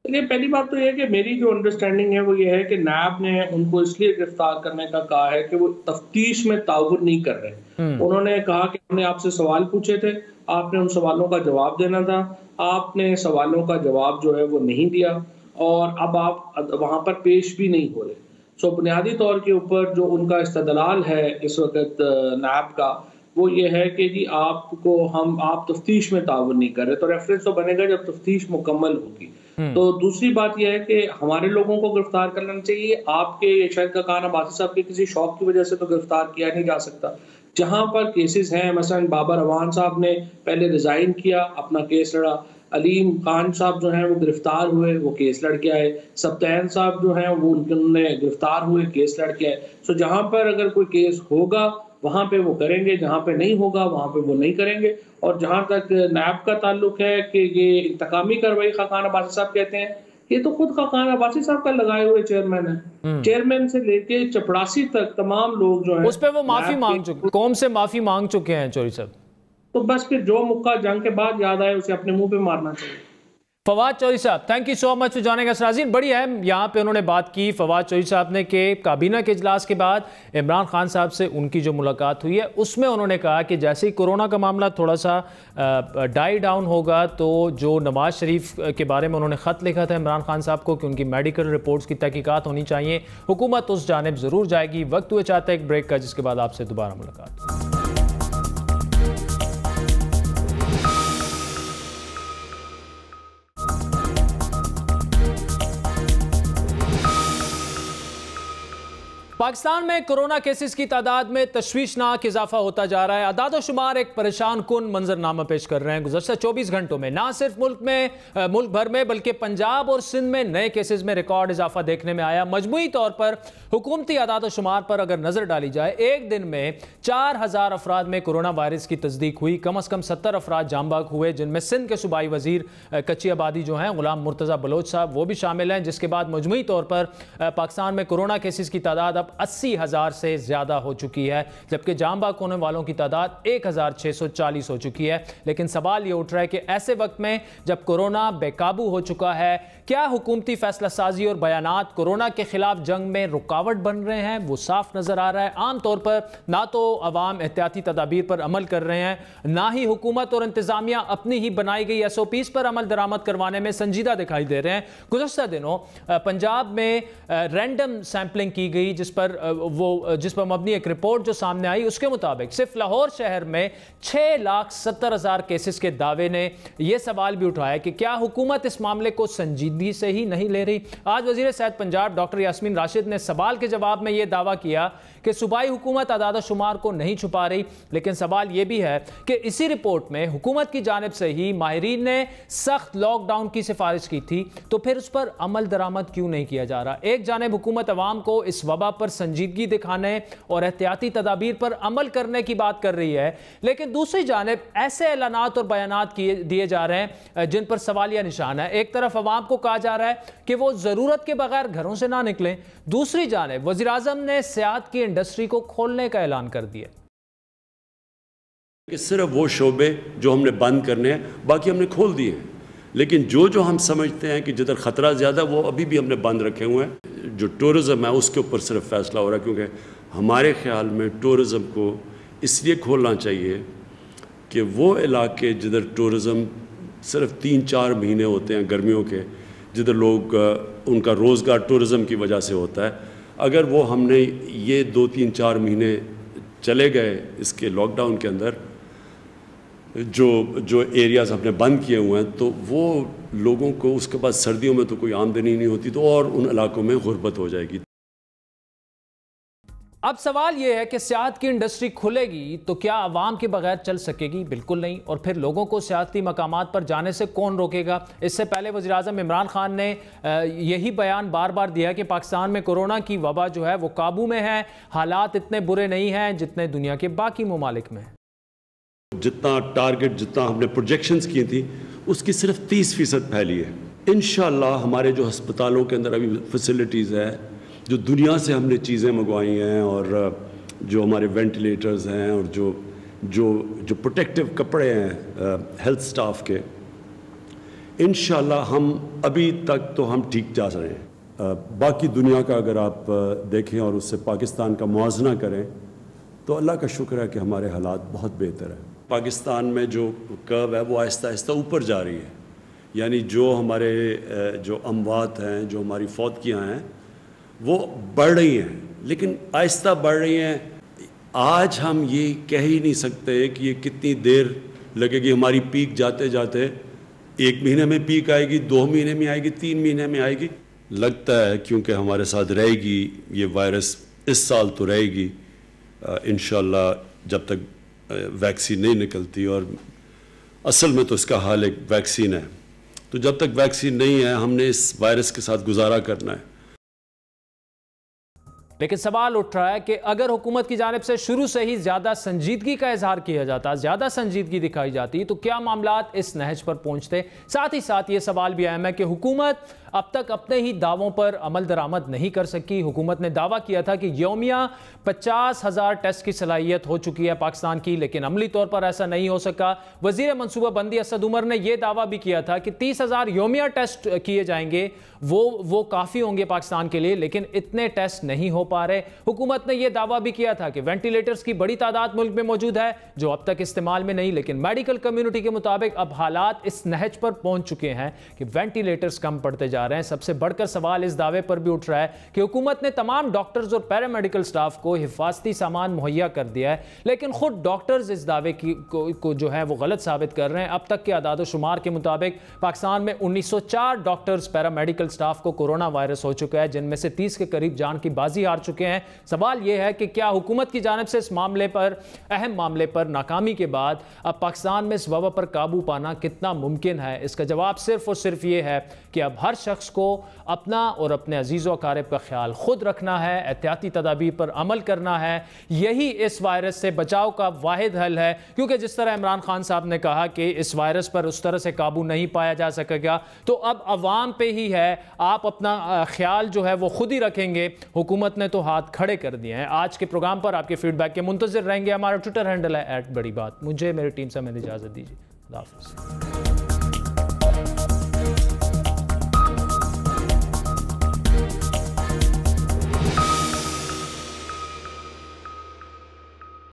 पहली बात तो यह है कि मेरी जो अंडरस्टैंडिंग है वो ये है कि नैब ने उनको इसलिए गिरफ्तार करने का कहा है कि वो तफ्तीश में ताउन नहीं कर रहे। उन्होंने कहा कि हमने आपसे सवाल पूछे थे, आपने उन सवालों का जवाब देना था, आपने सवालों का जवाब जो है वो नहीं दिया, और अब आप वहां पर पेश भी नहीं हो रहे। सो बुनियादी तौर के ऊपर जो उनका इस्तदलाल है इस वक्त नैब का वो ये है कि जी आप तफ्तीश में ताउन नहीं कर रहे, तो रेफरेंस तो बनेगा जब तफ्तीश मुकम्मल होगी। तो दूसरी बात यह है कि हमारे लोगों को गिरफ्तार करना चाहिए। आपके शायद खकान अब्बासी साहब के किसी शौक की वजह से तो गिरफ्तार किया नहीं जा सकता। जहां पर केसेस हैं, मसलन बाबर अवान साहब ने पहले रिजाइन किया, अपना केस लड़ा, अलीम खान साहब जो हैं वो गिरफ्तार हुए, वो केस लड़ के आए, सब्तैन साहब जो हैं वो उन्होंने गिरफ्तार हुए, केस लड़ के आए। सो जहां पर अगर कोई केस होगा वहां पे वो करेंगे, जहां पे नहीं होगा वहां पे वो नहीं करेंगे। और जहां तक नैब का ताल्लुक है कि ये इंतकामी कार्रवाई खकान अब्बासी साहब कहते हैं, ये तो खुद खकान अब्बासी साहब का लगाए हुए चेयरमैन है। चेयरमैन से लेके चपड़ासी तक तमाम लोग जो हैं उस पर वो माफी मांग चुके, कौम से माफी मांग चुके हैं चौधरी साहब। तो बस फिर जो मुक्का जंग के बाद याद आए उसे अपने मुंह पे मारना चाहिए। फवाद चौधरी साहब, thank you so much for joining us. नाज़रीन, बड़ी अहम यहाँ पे उन्होंने बात की फवाद चौधरी साहब ने कि काबीना के इजलास के बाद इमरान खान साहब से उनकी जो मुलाकात हुई है उसमें उन्होंने कहा कि जैसे ही कोरोना का मामला थोड़ा सा डाई डाउन होगा तो जो नवाज शरीफ के बारे में उन्होंने ख़त लिखा था इमरान खान साहब को कि उनकी मेडिकल रिपोर्ट्स की तहकीकात होनी चाहिए, हुकूमत उस जानिब ज़रूर जाएगी। वक्त हुए चाहता है एक ब्रेक का, जिसके बाद आपसे दोबारा मुलाकात। पाकिस्तान में कोरोना केसेस की तादाद में तशवीशनाक इजाफा होता जा रहा है। अदाद शुमार एक परेशान कुन मंजरनामा पेश कर रहे हैं। गुज़श्ता 24 घंटों में ना सिर्फ मुल्क भर में बल्कि पंजाब और सिंध में नए केसेस में रिकॉर्ड इजाफा देखने में आया। मजमूई तौर पर हुकूमती अदाद शुमार पर अगर नजर डाली जाए, एक दिन में 4000 अफराद में कोरोना वायरस की तस्दीक हुई। कम अज कम 70 अफराद जामबाग हुए, जिनमें सिंध के सूबाई वजीर कच्ची आबादी जो हैं गुलाम मुर्तज़ा बलोच साहब वो भी शामिल हैं। जिसके बाद मजमूई तौर पर पाकिस्तान में कोरोना केसेस की तादाद 80,000 से ज्यादा हो चुकी है, जबकि जामबाग होने वालों की तादाद 1640 हो चुकी है। लेकिन सवाल ये उठ रहा है कि ऐसे वक्त में जब कोरोना बेकाबू हो चुका है, क्या हुकूमती फैसला साजी और बयानात कोरोना के खिलाफ जंग में रुकावट बन रहे हैं? वो साफ नजर आ रहा है। आमतौर पर ना तो अवाम एहतियाती तदाबीर पर अमल कर रहे हैं, ना ही हुकूमत और इंतजामिया अपनी ही बनाई गई SOPs पर अमल दरामद करवाने में संजीदा दिखाई दे रहे हैं। गुज़श्ता दिनों पंजाब में रैंडम सैंपलिंग की गई, जिस पर मबनी एक रिपोर्ट जो सामने आई, उसके मुताबिक सिर्फ लाहौर शहर में 6,70,000 केसेस के दावे ने यह सवाल भी उठाया कि क्या हुकूमत इस मामले को संजीदगी से ही नहीं ले रही। आज वजीर सेहत पंजाब डॉक्टर यास्मीन राशिद ने सवाल के जवाब में यह दावा किया कि सूबाई हुकूमत आदाद-ओ-शुमार को नहीं छुपा रही, लेकिन सवाल यह भी है कि इसी रिपोर्ट में हुकूमत की जानिब से ही माहिरीन ने सख्त लॉकडाउन की सिफारिश की थी, तो फिर उस पर अमल दरामद क्यों नहीं किया जा रहा? एक जानिब हुकूमत अवाम को इस वबा पर संजीदगी दिखाने और एहतियाती तदाबीर पर अमल करने की बात कर रही है, लेकिन दूसरी जानिब ऐसे ऐलानात और बयानात दिए जा रहे हैं जिन पर सवालिया निशान है। एक तरफ अवाम को कहा जा रहा है कि वो जरूरत के बगैर घरों से ना निकलें, दूसरी जानिब वज़ीर आज़म ने सियाहत की इंडस्ट्री को खोलने का ऐलान कर दिया कि सिर्फ वो शोबे जो हमने बंद करने हैं बाकी हमने खोल दिए हैं, लेकिन जो हम समझते हैं कि जिधर ख़तरा ज़्यादा वो अभी भी हमने बंद रखे हुए हैं। जो टूरिज़्म है उसके ऊपर सिर्फ फैसला हो रहा है, क्योंकि हमारे ख्याल में टूरिज़्म को इसलिए खोलना चाहिए कि वो इलाके जिधर टूरिज़्म सिर्फ 3-4 महीने होते हैं गर्मियों के, जिधर लोग उनका रोज़गार टूरिज़्म की वजह से होता है, अगर वो हमने ये 2-3-4 महीने चले गए इसके लॉकडाउन के अंदर, जो एरियाज़ हमने बंद किए हुए हैं, तो वो लोगों को उसके बाद सर्दियों में तो कोई आमदनी नहीं होती, तो और उन इलाकों में गुर्बत हो जाएगी। अब सवाल यह है कि सियाहत की इंडस्ट्री खुलेगी तो क्या आवाम के बगैर चल सकेगी? बिल्कुल नहीं। और फिर लोगों को सियाहती मकामात पर जाने से कौन रोकेगा? इससे पहले वज़ीर आज़म इमरान खान ने यही बयान बार बार दिया कि पाकिस्तान में कोरोना की वबा जो है वो काबू में है, हालात इतने बुरे नहीं हैं जितने दुनिया के बाकी ममालिक में हैं। जितना टारगेट, जितना हमने प्रोजेक्शंस की थी, उसकी सिर्फ 30% फैली है। इंशाअल्लाह हमारे जो अस्पतालों के अंदर अभी फैसिलिटीज़ है, जो दुनिया से हमने चीज़ें मंगवाई हैं, और जो हमारे वेंटिलेटर्स हैं, और जो प्रोटेक्टिव कपड़े हैं हेल्थ स्टाफ के, इंशाअल्लाह हम अभी तक तो हम ठीक जा रहे हैं। बाकी दुनिया का अगर आप देखें और उससे पाकिस्तान का मुआवजा करें तो अल्लाह का शुक्र है कि हमारे हालात बहुत बेहतर हैं। पाकिस्तान में जो कर्व है वो आहिस्ता आहिस्ता ऊपर जा रही है, यानी जो हमारे जो अमवात हैं, जो हमारी फौतगियाँ हैं, वो बढ़ रही हैं, लेकिन आहिस्ता बढ़ रही हैं। आज हम ये कह ही नहीं सकते कि ये कितनी देर लगेगी। हमारी पीक जाते जाते 1 महीने में पीक आएगी, 2 महीने में आएगी, 3 महीने में आएगी, लगता है, क्योंकि हमारे साथ रहेगी ये वायरस इस साल तो रहेगी इंशाअल्लाह, जब तक वैक्सीन नहीं निकलती। और असल में तो इसका हाल एक वैक्सीन है, तो जब तक वैक्सीन नहीं है हमने इस वायरस के साथ गुजारा करना है। लेकिन सवाल उठ रहा है कि अगर हुकूमत की जानिब से शुरू से ही ज़्यादा संजीदगी का इजहार किया जाता, ज़्यादा संजीदगी दिखाई जाती, तो क्या मामलात इस नहज पर पहुंचते? साथ ही साथ ये सवाल भी अहम है कि हुकूमत अब तक अपने ही दावों पर अमल दरामद नहीं कर सकी। हुकूमत ने दावा किया था कि यौमिया 50,000 टेस्ट की सलाहियत हो चुकी है पाकिस्तान की, लेकिन अमली तौर पर ऐसा नहीं हो सका। वज़ीर मनसूबाबंदी असद उमर ने यह दावा भी किया था कि 30,000 यौमिया टेस्ट किए जाएंगे, वो काफ़ी होंगे पाकिस्तान के लिए, लेकिन इतने टेस्ट नहीं हो पा रहे। हुकूमत ने यह दावा भी किया था कि वेंटिलेटर्स की बड़ी तादाद मुल्क में मौजूद है जो अब तक इस्तेमाल में नहीं, लेकिन मेडिकल कम्युनिटी के मुताबिक अब हालात इस नहज पर पहुंच चुके हैं कि वेंटिलेटर्स कम पड़ते जा रहे हैं। सबसे बढ़कर सवाल इस दावे पर भी उठ रहा है कि हुकूमत ने तमाम डॉक्टर्स और पैरामेडिकल स्टाफ को हिफाजती सामान मुहैया कर दिया है, लेकिन खुद डॉक्टर्स इस दावे को जो है वो गलत साबित कर रहे हैं। अब तक के आदाद-ओ-शुमार के मुताबिक पाकिस्तान में 1904 डॉक्टर्स, पैरामेडिकल स्टाफ को कोरोना वायरस हो चुका है, जिनमें से 30 के करीब जान की बाजी हार चुके हैं। सवाल यह है कि क्या हुकूमत की जानिब से इस मामले पर, अहम मामले पर नाकामी के बाद अब पाकिस्तान में इस वबा पर काबू पाना कितना मुमकिन है? इसका जवाब सिर्फ और सिर्फ ये है कि अब हर शख्स को अपना और अपने अजीज़ व अकारिब का ख्याल खुद रखना है, एहतियाती तदाबीर पर अमल करना है। यही इस वायरस से बचाव का वाहिद हल है, क्योंकि जिस तरह इमरान खान साहब ने कहा कि इस वायरस पर उस तरह से काबू नहीं पाया जा सकेगा, तो अब अवाम पे ही है, आप अपना ख्याल जो है वो खुद ही रखेंगे। हुकूमत ने तो हाथ खड़े कर दिए हैं। आज के प्रोग्राम पर आपके फीडबैक के मुंतज़िर रहेंगे। हमारा ट्विटर हैंडल है @बड़ी बात। मुझे मेरी टीम से मैंने इजाज़त दीजिए। अल्लाह हाफ़िज़।